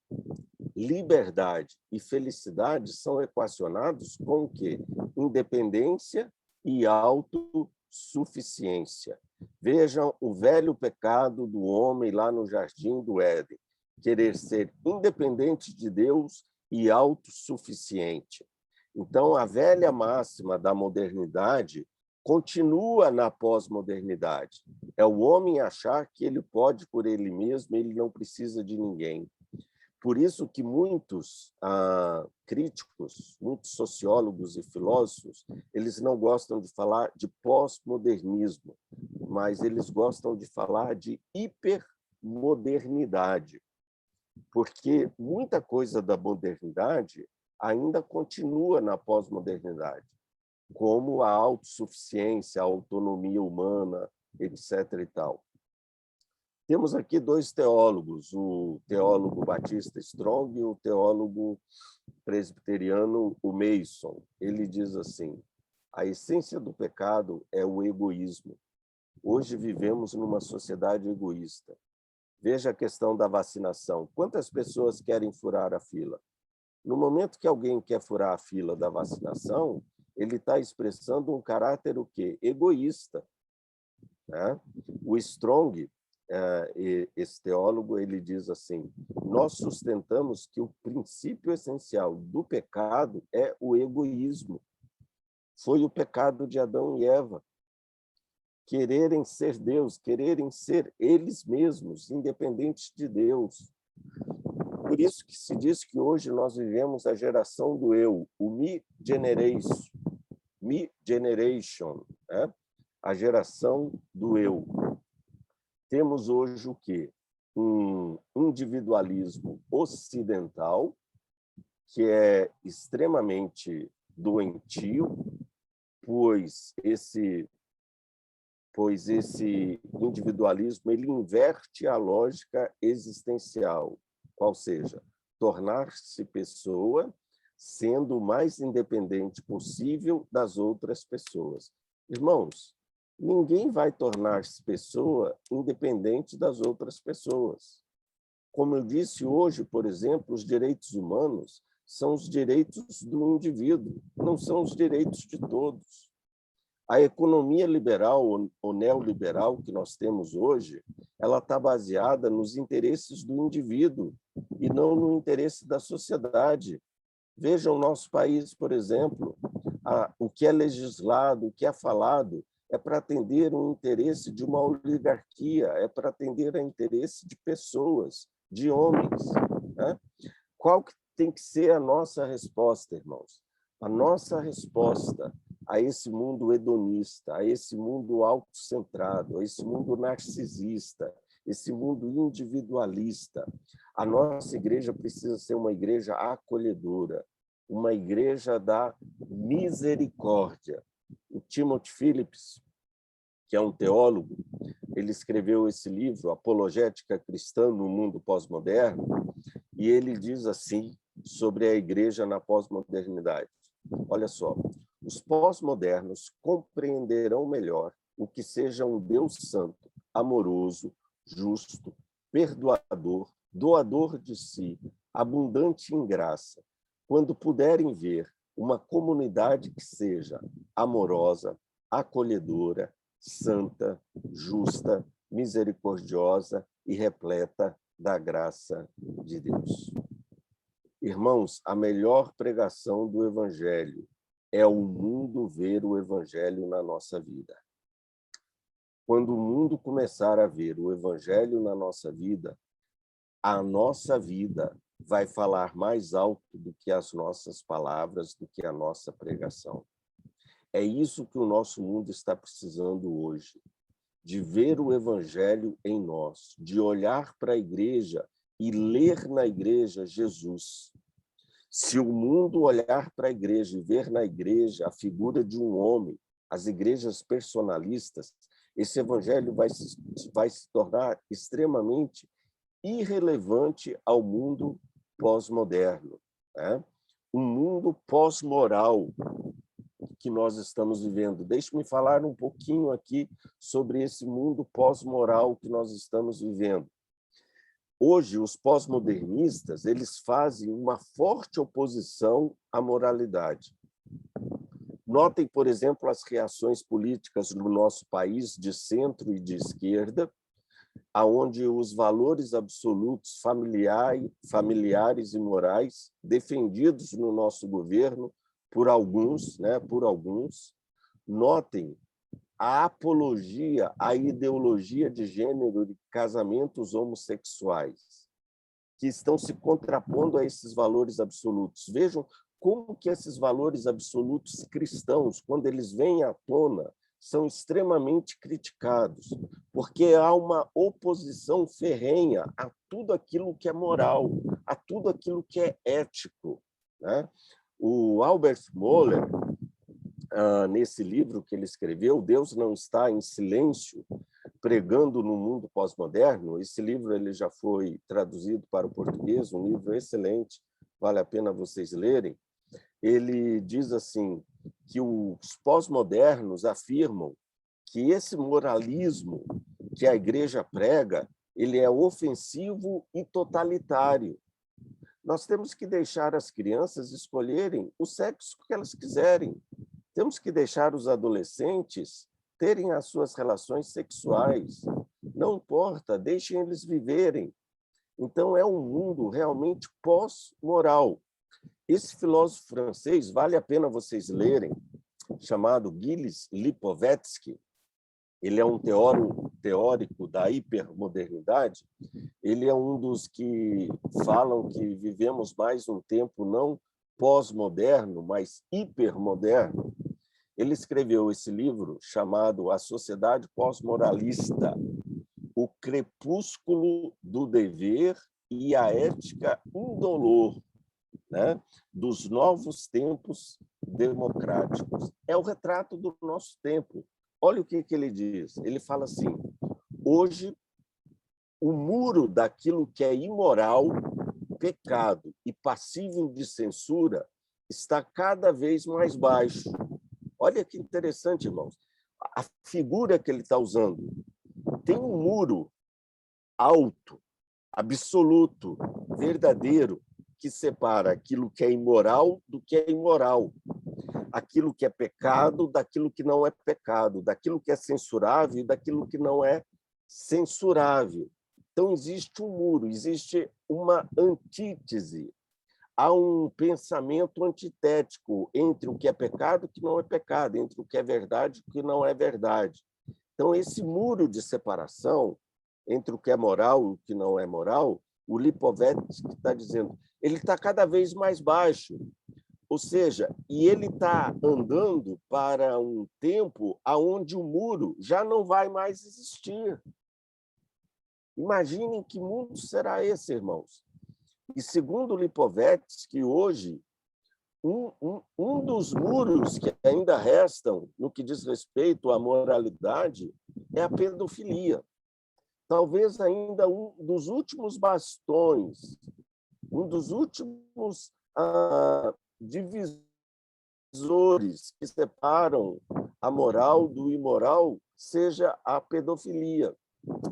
liberdade e felicidade são equacionados com o quê? Independência e autossuficiência. Vejam o velho pecado do homem lá no Jardim do Éden, querer ser independente de Deus e autossuficiente. Então, a velha máxima da modernidade continua na pós-modernidade. É o homem achar que ele pode por ele mesmo, ele não precisa de ninguém. Por isso que muitos críticos, muitos sociólogos e filósofos, eles não gostam de falar de pós-modernismo, mas eles gostam de falar de hipermodernidade, porque muita coisa da modernidade ainda continua na pós-modernidade, como a autossuficiência, a autonomia humana, etc. e tal. Temos aqui dois teólogos, o teólogo Batista Strong e o teólogo presbiteriano, o Mason. Ele diz assim: a essência do pecado é o egoísmo. Hoje vivemos numa sociedade egoísta. Veja a questão da vacinação. Quantas pessoas querem furar a fila? No momento que alguém quer furar a fila da vacinação, ele está expressando um caráter o quê? Egoísta. Né? O Strong, esse teólogo, ele diz assim: nós sustentamos que o princípio essencial do pecado é o egoísmo. Foi o pecado de Adão e Eva. Quererem ser Deus, quererem ser eles mesmos, independentes de Deus. Por isso que se diz que hoje nós vivemos a geração do eu, o me generation, né? A geração do eu. Temos hoje o quê? Um individualismo ocidental, que é extremamente doentio, pois esse individualismo ele inverte a lógica existencial, qual seja, tornar-se pessoa sendo o mais independente possível das outras pessoas. Irmãos, ninguém vai tornar-se pessoa independente das outras pessoas. Como eu disse hoje, por exemplo, os direitos humanos são os direitos do indivíduo, não são os direitos de todos. A economia liberal ou neoliberal que nós temos hoje, ela está baseada nos interesses do indivíduo e não no interesse da sociedade. Veja o nosso país, por exemplo, o que é legislado, o que é falado, é para atender o interesse de uma oligarquia, é para atender o interesse de pessoas, de homens. Né? Qual que tem que ser a nossa resposta, irmãos? A nossa resposta a esse mundo hedonista, a esse mundo autocentrado, a esse mundo narcisista, esse mundo individualista. A nossa igreja precisa ser uma igreja acolhedora, uma igreja da misericórdia. O Timothy Phillips, que é um teólogo, ele escreveu esse livro, Apologética Cristã no Mundo Pós-Moderno, e ele diz assim sobre a igreja na pós-modernidade. Olha só, os pós-modernos compreenderão melhor o que seja um Deus santo, amoroso, justo, perdoador, doador de si, abundante em graça, quando puderem ver uma comunidade que seja amorosa, acolhedora, santa, justa, misericordiosa e repleta da graça de Deus. Irmãos, a melhor pregação do Evangelho é o mundo ver o Evangelho na nossa vida. Quando o mundo começar a ver o Evangelho na nossa vida, a nossa vida vai falar mais alto do que as nossas palavras, do que a nossa pregação. É isso que o nosso mundo está precisando hoje, de ver o Evangelho em nós, de olhar para a igreja e ler na igreja Jesus. Se o mundo olhar para a igreja e ver na igreja a figura de um homem, as igrejas personalistas, esse evangelho vai se tornar extremamente irrelevante ao mundo pós-moderno, né? Um mundo pós-moral que nós estamos vivendo. Deixe-me falar um pouquinho aqui sobre esse mundo pós-moral que nós estamos vivendo. Hoje, os pós-modernistas, eles fazem uma forte oposição à moralidade. Notem, por exemplo, as reações políticas no nosso país de centro e de esquerda, aonde os valores absolutos familiares e morais defendidos no nosso governo por alguns, notem a apologia à ideologia de gênero de casamentos homossexuais, que estão se contrapondo a esses valores absolutos. Vejam como que esses valores absolutos cristãos, quando eles vêm à tona, são extremamente criticados, porque há uma oposição ferrenha a tudo aquilo que é moral, a tudo aquilo que é ético, né? O Albert Mohler, nesse livro que ele escreveu, Deus Não Está em Silêncio, pregando no mundo pós-moderno, esse livro ele já foi traduzido para o português, um livro excelente, vale a pena vocês lerem. Ele diz assim, que os pós-modernos afirmam que esse moralismo que a igreja prega, ele é ofensivo e totalitário. Nós temos que deixar as crianças escolherem o sexo que elas quiserem. Temos que deixar os adolescentes terem as suas relações sexuais. Não importa, deixem eles viverem. Então, é um mundo realmente pós-moral. Esse filósofo francês, vale a pena vocês lerem, chamado Gilles Lipovetsky, ele é um teórico da hipermodernidade, ele é um dos que falam que vivemos mais um tempo não pós-moderno, mas hipermoderno. Ele escreveu esse livro chamado A Sociedade Pós-Moralista, o crepúsculo do dever e a ética indolor, né, dos novos tempos democráticos. É o retrato do nosso tempo. Olha o que ele diz. Ele fala assim, hoje, o muro daquilo que é imoral, pecado e passível de censura está cada vez mais baixo. Olha que interessante, irmãos. A figura que ele está usando tem um muro alto, absoluto, verdadeiro, que separa aquilo que é imoral do que é imoral, aquilo que é pecado daquilo que não é pecado, daquilo que é censurável e daquilo que não é censurável. Então, existe um muro, existe uma antítese, há um pensamento antitético entre o que é pecado e o que não é pecado, entre o que é verdade e o que não é verdade. Então, esse muro de separação entre o que é moral e o que não é moral, o Lipovetsky está dizendo, ele está cada vez mais baixo. Ou seja, e ele está andando para um tempo onde o muro já não vai mais existir. Imaginem que mundo será esse, irmãos. E segundo Lipovetsky, hoje, um dos muros que ainda restam no que diz respeito à moralidade é a pedofilia. Talvez ainda um dos últimos bastões, um dos últimos divisores que separam a moral do imoral seja a pedofilia.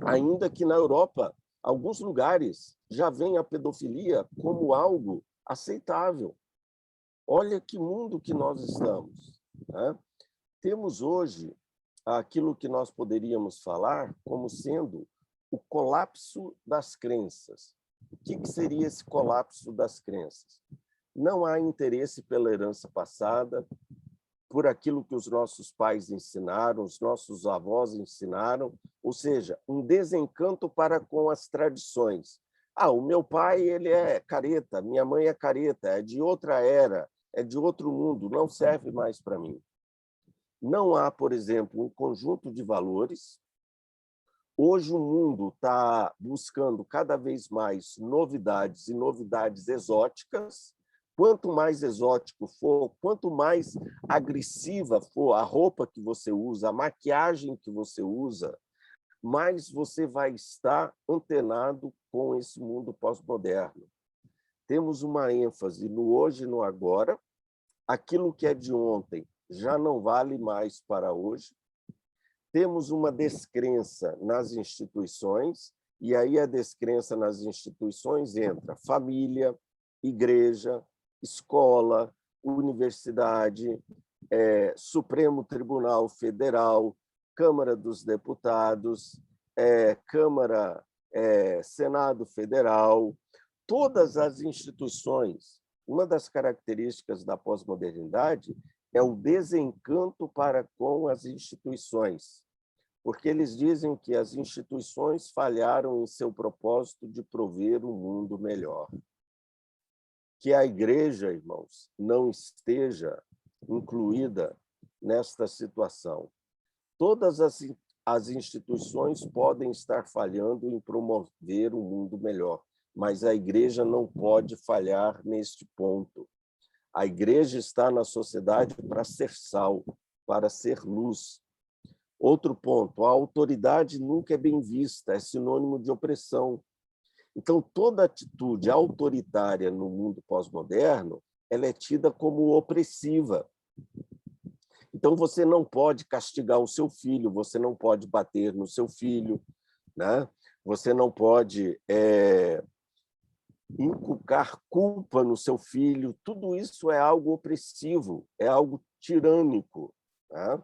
Ainda que na Europa, alguns lugares já veem a pedofilia como algo aceitável. Olha que mundo que nós estamos, né? Temos hoje aquilo que nós poderíamos falar como sendo o colapso das crenças. O que seria esse colapso das crenças? Não há interesse pela herança passada, por aquilo que os nossos pais ensinaram, os nossos avós ensinaram, ou seja, um desencanto para com as tradições. O meu pai ele é careta, minha mãe é careta, é de outra era, é de outro mundo, não serve mais para mim. Não há, por exemplo, um conjunto de valores. Hoje o mundo está buscando cada vez mais novidades e novidades exóticas. Quanto mais exótico for, quanto mais agressiva for a roupa que você usa, a maquiagem que você usa, mais você vai estar antenado com esse mundo pós-moderno. Temos uma ênfase no hoje e no agora. Aquilo que é de ontem já não vale mais para hoje. Temos uma descrença nas instituições E aí a descrença nas instituições entra família, igreja, escola, universidade, Supremo Tribunal Federal, Câmara dos Deputados, Senado Federal, todas as instituições. Uma das características da pós-modernidade é o desencanto para com as instituições, porque eles dizem que as instituições falharam em seu propósito de prover um mundo melhor. Que a igreja, irmãos, não esteja incluída nesta situação. Todas as instituições podem estar falhando em promover um mundo melhor, mas a igreja não pode falhar neste ponto. A igreja está na sociedade para ser sal, para ser luz. Outro ponto, a autoridade nunca é bem vista, é sinônimo de opressão. Então, toda atitude autoritária no mundo pós-moderno, ela é tida como opressiva. Então, você não pode castigar o seu filho, você não pode bater no seu filho, né? Você não pode inculcar culpa no seu filho. Tudo isso é algo opressivo, é algo tirânico, né?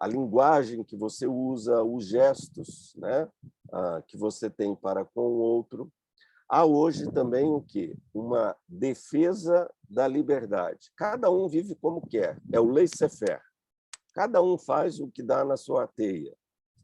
A linguagem que você usa, os gestos, né, que você tem para com o outro. Há hoje também o quê? Uma defesa da liberdade. Cada um vive como quer, é o laissez-faire. Cada um faz o que dá na sua telha,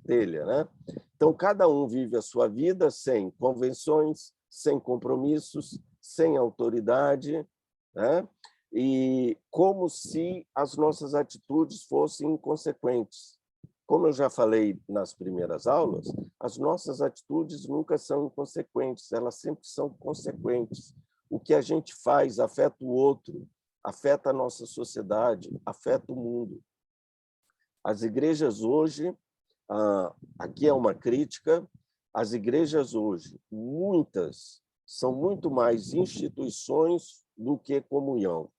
né? Então, cada um vive a sua vida sem convenções, sem compromissos, sem autoridade, né? E como se as nossas atitudes fossem inconsequentes. Como eu já falei nas primeiras aulas, as nossas atitudes nunca são inconsequentes, elas sempre são consequentes. O que a gente faz afeta o outro, afeta a nossa sociedade, afeta o mundo. As igrejas hoje, aqui é uma crítica, as igrejas hoje, muitas, são muito mais instituições do que comunhão.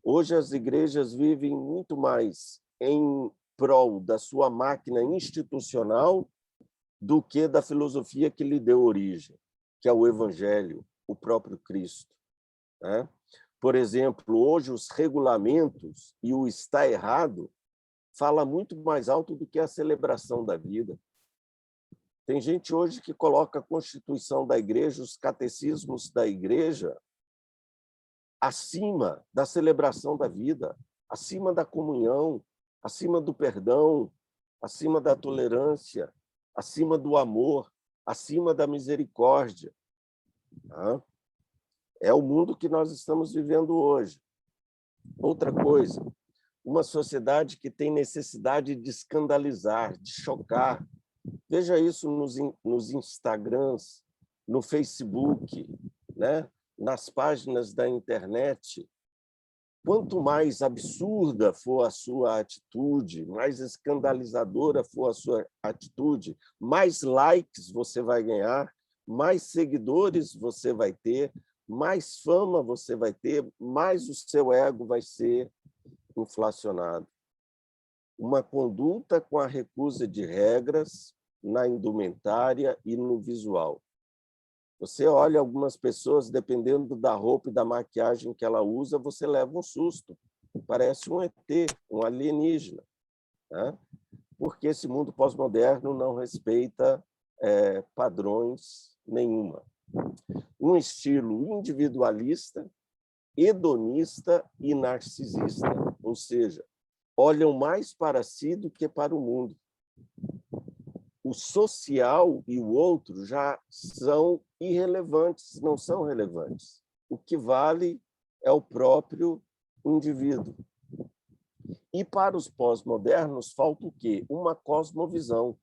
Hoje as igrejas vivem muito mais em prol da sua máquina institucional do que da filosofia que lhe deu origem, que é o Evangelho, o próprio Cristo, né? Por exemplo, hoje os regulamentos e o está errado fala muito mais alto do que a celebração da vida. Tem gente hoje que coloca a Constituição da Igreja, os catecismos da Igreja, acima da celebração da vida, acima da comunhão, acima do perdão, acima da tolerância, acima do amor, acima da misericórdia. É o mundo que nós estamos vivendo hoje. Outra coisa, uma sociedade que tem necessidade de escandalizar, de chocar. Veja isso nos Instagrams, no Facebook, né? Nas páginas da internet. Quanto mais absurda for a sua atitude, mais escandalizadora for a sua atitude, mais likes você vai ganhar, mais seguidores você vai ter, mais fama você vai ter, mais o seu ego vai ser inflacionado. Uma conduta com a recusa de regras na indumentária e no visual. Você olha algumas pessoas, dependendo da roupa e da maquiagem que ela usa, você leva um susto. Parece um ET, um alienígena, né? Porque esse mundo pós-moderno não respeita padrões nenhuma. Um estilo individualista, hedonista e narcisista, ou seja, olham mais para si do que para o mundo. O social e o outro já são irrelevantes, não são relevantes. O que vale é o próprio indivíduo. E para os pós-modernos falta o quê? Uma cosmovisão.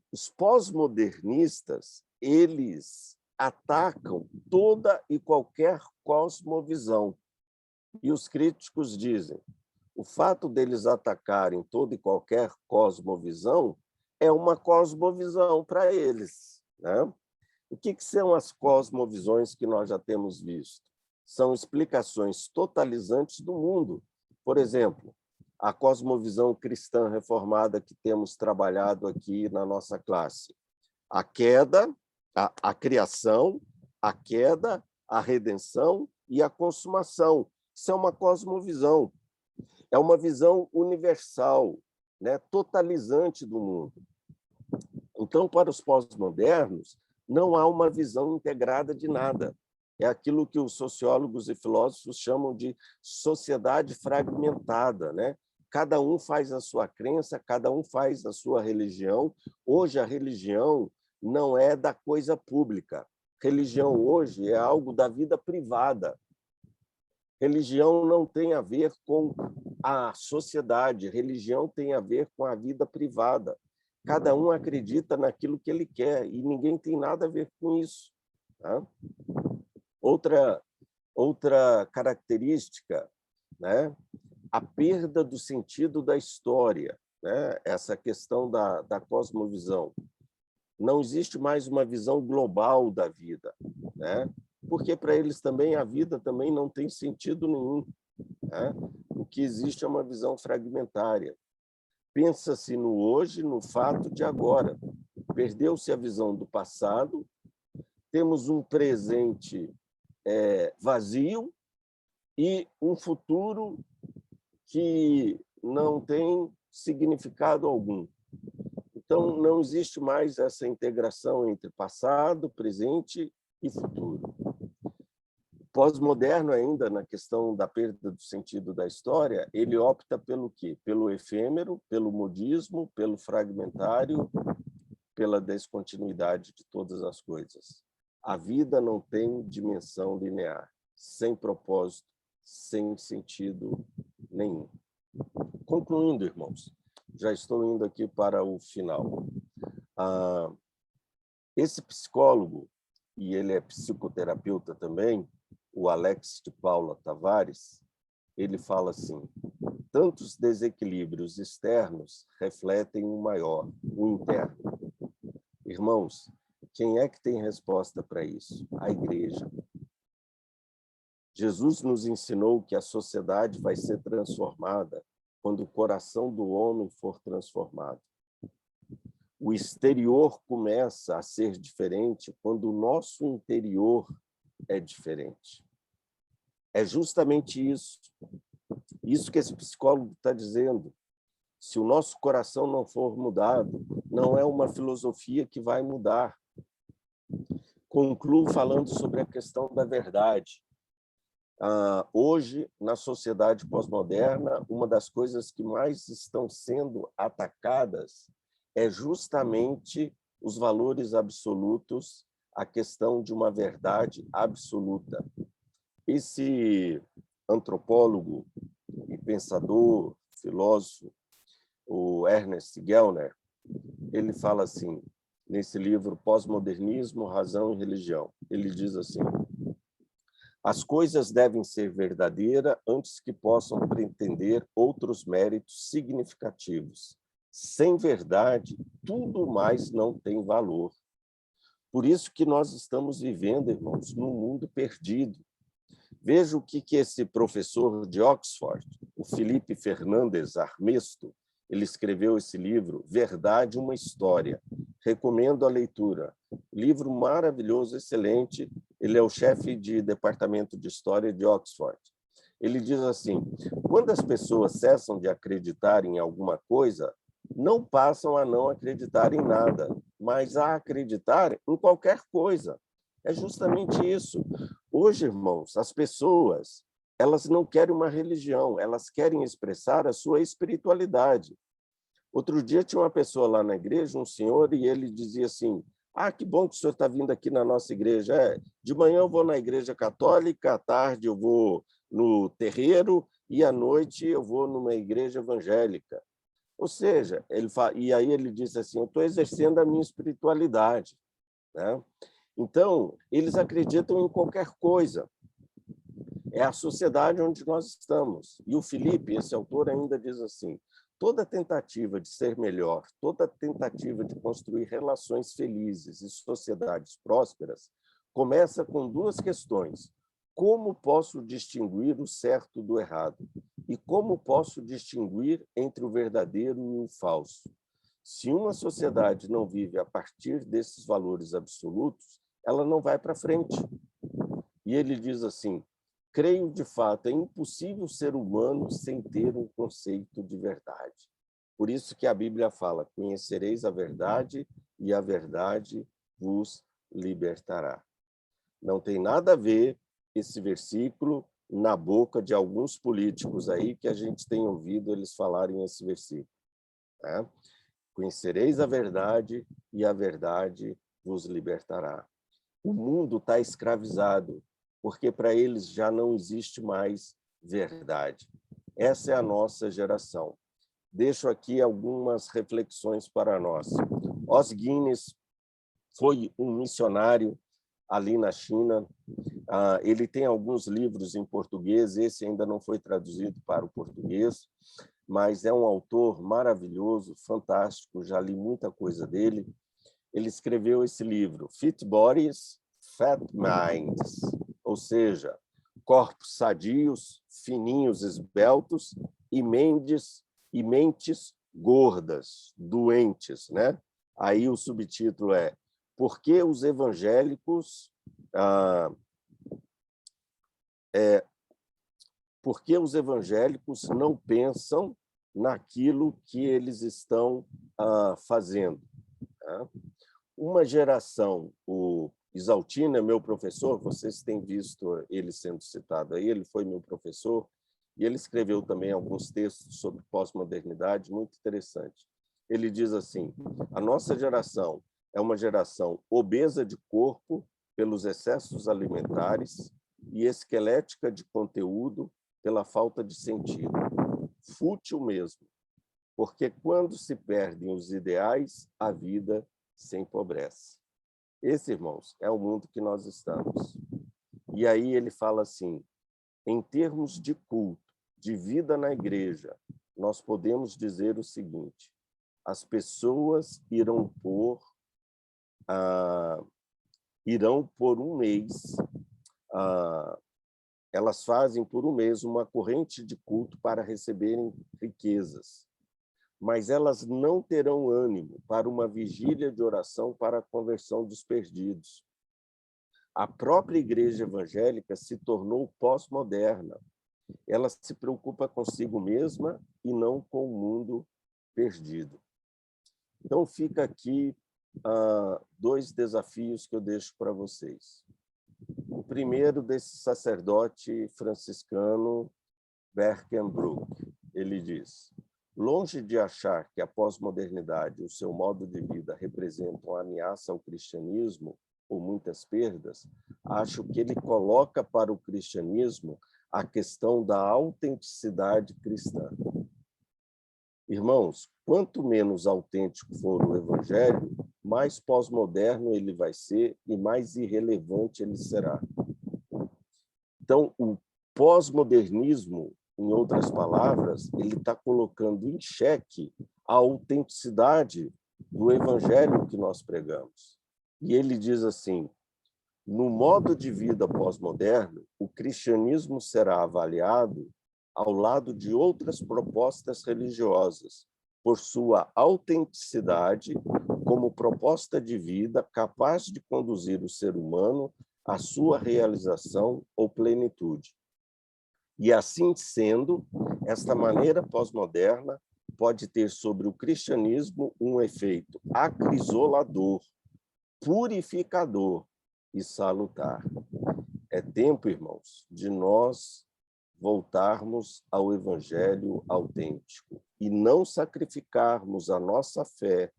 Os pós-modernistas, eles atacam toda e qualquer cosmovisão. E os críticos dizem, o fato deles atacarem toda e qualquer cosmovisão é uma cosmovisão para eles, né? O que são as cosmovisões que nós já temos visto? São explicações totalizantes do mundo. Por exemplo, a cosmovisão cristã reformada que temos trabalhado aqui na nossa classe. A queda, a criação, a queda, a redenção e a consumação. Isso é uma cosmovisão. É uma visão universal, né, totalizante do mundo. Então, para os pós-modernos, não há uma visão integrada de nada. É aquilo que os sociólogos e filósofos chamam de sociedade fragmentada, né? Cada um faz a sua crença, cada um faz a sua religião. Hoje, a religião não é da coisa pública. Religião hoje é algo da vida privada. Religião não tem a ver com a sociedade, religião tem a ver com a vida privada. Cada um acredita naquilo que ele quer e ninguém tem nada a ver com isso. Tá? Outra característica, né? A perda do sentido da história, né? Essa questão da cosmovisão. Não existe mais uma visão global da vida, né? Porque para eles também a vida também não tem sentido nenhum. Né? O que existe é uma visão fragmentária. Pensa-se no hoje, no fato de agora. Perdeu-se a visão do passado, temos um presente vazio e um futuro que não tem significado algum. Então, não existe mais essa integração entre passado, presente e futuro. Pós-moderno ainda, na questão da perda do sentido da história, ele opta pelo quê? Pelo efêmero, pelo modismo, pelo fragmentário, pela descontinuidade de todas as coisas. A vida não tem dimensão linear, sem propósito, sem sentido nenhum. Concluindo, irmãos, já estou indo aqui para o final. Esse psicólogo, e ele é psicoterapeuta também, o Alex de Paula Tavares, ele fala assim: tantos desequilíbrios externos refletem um maior, o interno. Irmãos, quem é que tem resposta para isso? A igreja. Jesus nos ensinou que a sociedade vai ser transformada quando o coração do homem for transformado. O exterior começa a ser diferente quando o nosso interior é diferente. É justamente isso que esse psicólogo está dizendo. Se o nosso coração não for mudado, não é uma filosofia que vai mudar. Concluo falando sobre a questão da verdade. Hoje, na sociedade pós-moderna, uma das coisas que mais estão sendo atacadas é justamente os valores absolutos, a questão de uma verdade absoluta. Esse antropólogo e pensador, filósofo, o Ernest Gellner, ele fala assim, nesse livro Pós-Modernismo, Razão e Religião, ele diz assim: as coisas devem ser verdadeiras antes que possam pretender outros méritos significativos. Sem verdade, tudo mais não tem valor. Por isso que nós estamos vivendo, irmãos, num mundo perdido. Veja o que esse professor de Oxford, o Felipe Fernandes Armesto, ele escreveu esse livro, Verdade, uma História. Recomendo a leitura. Livro maravilhoso, excelente. Ele é o chefe de departamento de História de Oxford. Ele diz assim: quando as pessoas cessam de acreditar em alguma coisa, não passam a não acreditar em nada, mas a acreditar em qualquer coisa. É justamente isso. Hoje, irmãos, as pessoas, elas não querem uma religião, elas querem expressar a sua espiritualidade. Outro dia tinha uma pessoa lá na igreja, um senhor, e ele dizia assim: que bom que o senhor está vindo aqui na nossa igreja. De manhã eu vou na igreja católica, à tarde eu vou no terreiro e à noite eu vou numa igreja evangélica. Ou seja, e aí ele disse assim: eu estou exercendo a minha espiritualidade. Né? Então, eles acreditam em qualquer coisa. É a sociedade onde nós estamos. E o Felipe, esse autor, ainda diz assim: toda tentativa de ser melhor, toda tentativa de construir relações felizes e sociedades prósperas começa com duas questões. Como posso distinguir o certo do errado? E como posso distinguir entre o verdadeiro e o falso? Se uma sociedade não vive a partir desses valores absolutos, ela não vai para frente. E ele diz assim: creio de fato, é impossível ser humano sem ter um conceito de verdade. Por isso que a Bíblia fala: conhecereis a verdade e a verdade vos libertará. Não tem nada a ver esse versículo na boca de alguns políticos aí que a gente tem ouvido eles falarem esse versículo, né? Conhecereis a verdade e a verdade vos libertará. O mundo está escravizado, porque para eles já não existe mais verdade. Essa é a nossa geração. Deixo aqui algumas reflexões para nós. Os Guinness foi um missionário ali na China. Ele tem alguns livros em português, esse ainda não foi traduzido para o português, mas é um autor maravilhoso, fantástico, já li muita coisa dele. Ele escreveu esse livro, Fit Bodies, Fat Minds, ou seja, corpos sadios, fininhos, esbeltos e mentes gordas, doentes, né? Aí o subtítulo é Por que os evangélicos por que os evangélicos não pensam naquilo que eles estão fazendo? Tá? Uma geração, o Isaltino é meu professor, vocês têm visto ele sendo citado aí, ele foi meu professor, e ele escreveu também alguns textos sobre pós-modernidade, muito interessante. Ele diz assim: a nossa geração é uma geração obesa de corpo pelos excessos alimentares e esquelética de conteúdo pela falta de sentido. Fútil mesmo, porque quando se perdem os ideais, a vida se empobrece. Esse, irmãos, é o mundo que nós estamos. E aí ele fala assim: em termos de culto, de vida na igreja, nós podemos dizer o seguinte: as pessoas irão por um mês, elas fazem por um mês uma corrente de culto para receberem riquezas, mas elas não terão ânimo para uma vigília de oração para a conversão dos perdidos. A própria igreja evangélica se tornou pós-moderna. Ela se preocupa consigo mesma e não com o mundo perdido. Então, fica aqui dois desafios que eu deixo para vocês. O primeiro desse sacerdote franciscano, Berkenbroek. Ele diz: longe de achar que a pós-modernidade e o seu modo de vida representam ameaça ao cristianismo ou muitas perdas, acho que ele coloca para o cristianismo a questão da autenticidade cristã. Irmãos, quanto menos autêntico for o evangelho, mais pós-moderno ele vai ser e mais irrelevante ele será. Então, o pós-modernismo, em outras palavras, ele está colocando em xeque a autenticidade do evangelho que nós pregamos. E ele diz assim: no modo de vida pós-moderno, o cristianismo será avaliado ao lado de outras propostas religiosas, por sua autenticidade como proposta de vida capaz de conduzir o ser humano à sua realização ou plenitude. E assim sendo, esta maneira pós-moderna pode ter sobre o cristianismo um efeito acrisolador, purificador e salutar. É tempo, irmãos, de nós voltarmos ao evangelho autêntico e não sacrificarmos a nossa fé,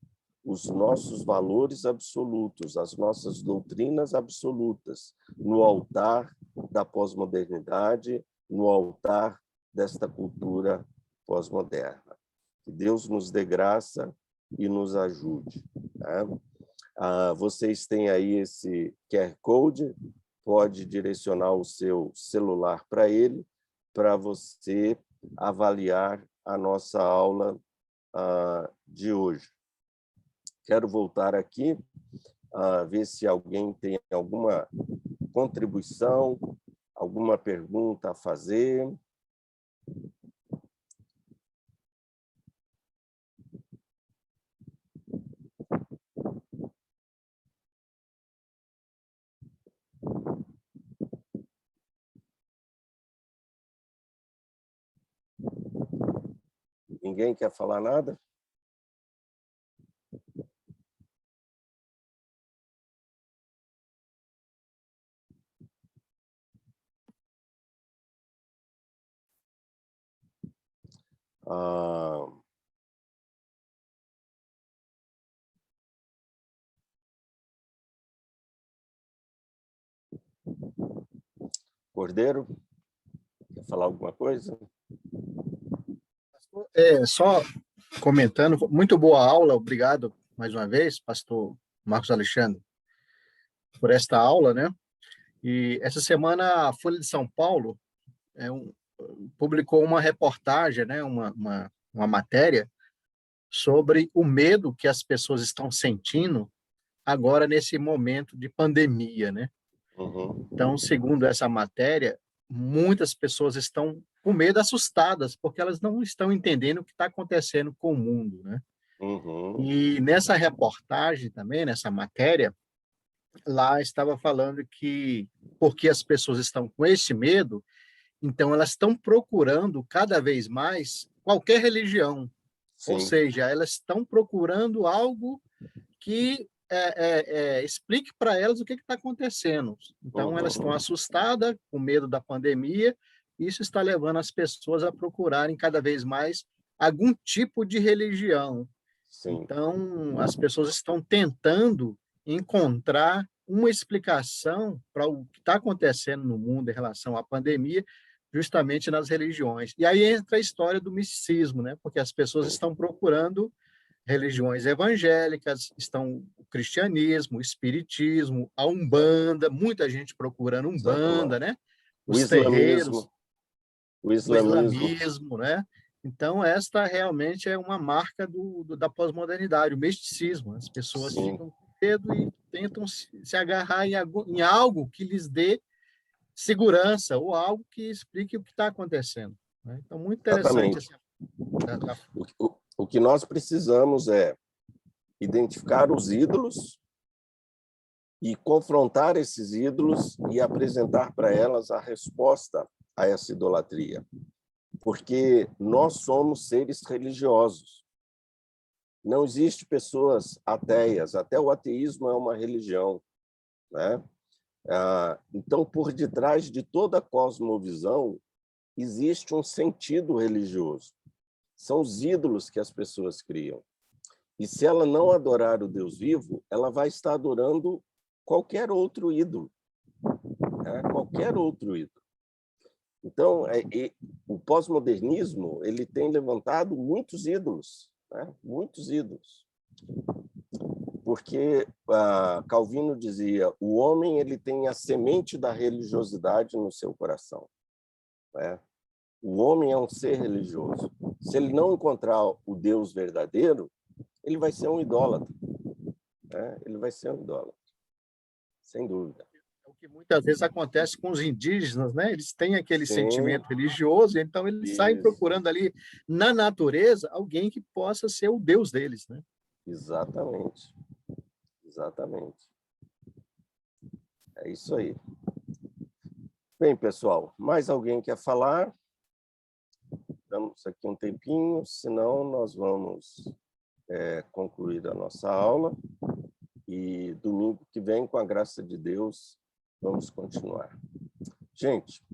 os nossos valores absolutos, as nossas doutrinas absolutas no altar da pós-modernidade, no altar desta cultura pós-moderna. Que Deus nos dê graça e nos ajude. Tá? Vocês têm aí esse QR Code, pode direcionar o seu celular para ele, para você avaliar a nossa aula de hoje. Quero voltar aqui, ver se alguém tem alguma contribuição, alguma pergunta a fazer. Ninguém quer falar nada? Ah, Cordeiro, quer falar alguma coisa? Só comentando, muito boa aula, obrigado mais uma vez, pastor Marcos Alexandre, por esta aula, né? E essa semana a Folha de São Paulo publicou uma reportagem, né? Uma matéria sobre o medo que as pessoas estão sentindo agora nesse momento de pandemia, né? Uhum. Então, segundo essa matéria, muitas pessoas estão com medo, assustadas, porque elas não estão entendendo o que está acontecendo com o mundo, né? Uhum. E nessa reportagem também, nessa matéria, lá estava falando que, porque as pessoas estão com esse medo, então elas estão procurando cada vez mais qualquer religião, ou Sim. seja, elas estão procurando algo que explique para elas o que está acontecendo. Então, elas estão Uhum. assustadas, com medo da pandemia, e isso está levando as pessoas a procurarem cada vez mais algum tipo de religião. Sim. Então, as pessoas estão tentando encontrar uma explicação para o que está acontecendo no mundo em relação à pandemia, justamente nas religiões. E aí entra a história do misticismo, né? Porque as pessoas Sim. estão procurando religiões evangélicas, estão o cristianismo, o espiritismo, a Umbanda, muita gente procurando Umbanda, Exatamente. né? O Os terreiros, islamismo. O o islamismo. islamismo, né? Então, esta realmente é uma marca da pós-modernidade, o misticismo. As pessoas Sim. ficam com medo e tentam se agarrar em algo que lhes dê segurança ou algo que explique o que está acontecendo, né? Então, muito interessante Exatamente. essa. O que nós precisamos é identificar os ídolos e confrontar esses ídolos e apresentar para elas a resposta a essa idolatria. Porque nós somos seres religiosos. Não existe pessoas ateias, até o ateísmo é uma religião, né? Então, por detrás de toda cosmovisão, existe um sentido religioso. São os ídolos que as pessoas criam. E se ela não adorar o Deus vivo, ela vai estar adorando qualquer outro ídolo, né? Qualquer outro ídolo. Então, o pós-modernismo ele tem levantado muitos ídolos, né? Muitos ídolos. Porque Calvino dizia, o homem ele tem a semente da religiosidade no seu coração, né? O homem é um ser religioso. Se ele não encontrar o Deus verdadeiro, ele vai ser um idólatra, né? Ele vai ser um idólatra, sem dúvida. É o que muitas vezes acontece com os indígenas, né? Eles têm aquele Sim, sentimento religioso, então eles saem isso, procurando ali na natureza alguém que possa ser o Deus deles, né? exatamente, exatamente. É isso aí. Bem, pessoal, mais alguém quer falar? Damos aqui um tempinho, senão nós vamos concluir a nossa aula e domingo que vem, com a graça de Deus, vamos continuar. Gente,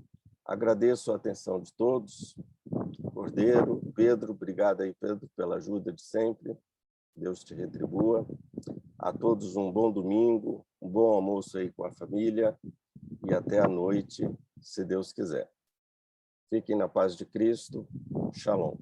agradeço a atenção de todos. Cordeiro, Pedro, obrigado aí, Pedro, pela ajuda de sempre. Deus te retribua. A todos um bom domingo, um bom almoço aí com a família e até a noite, se Deus quiser. Fiquem na paz de Cristo. Shalom.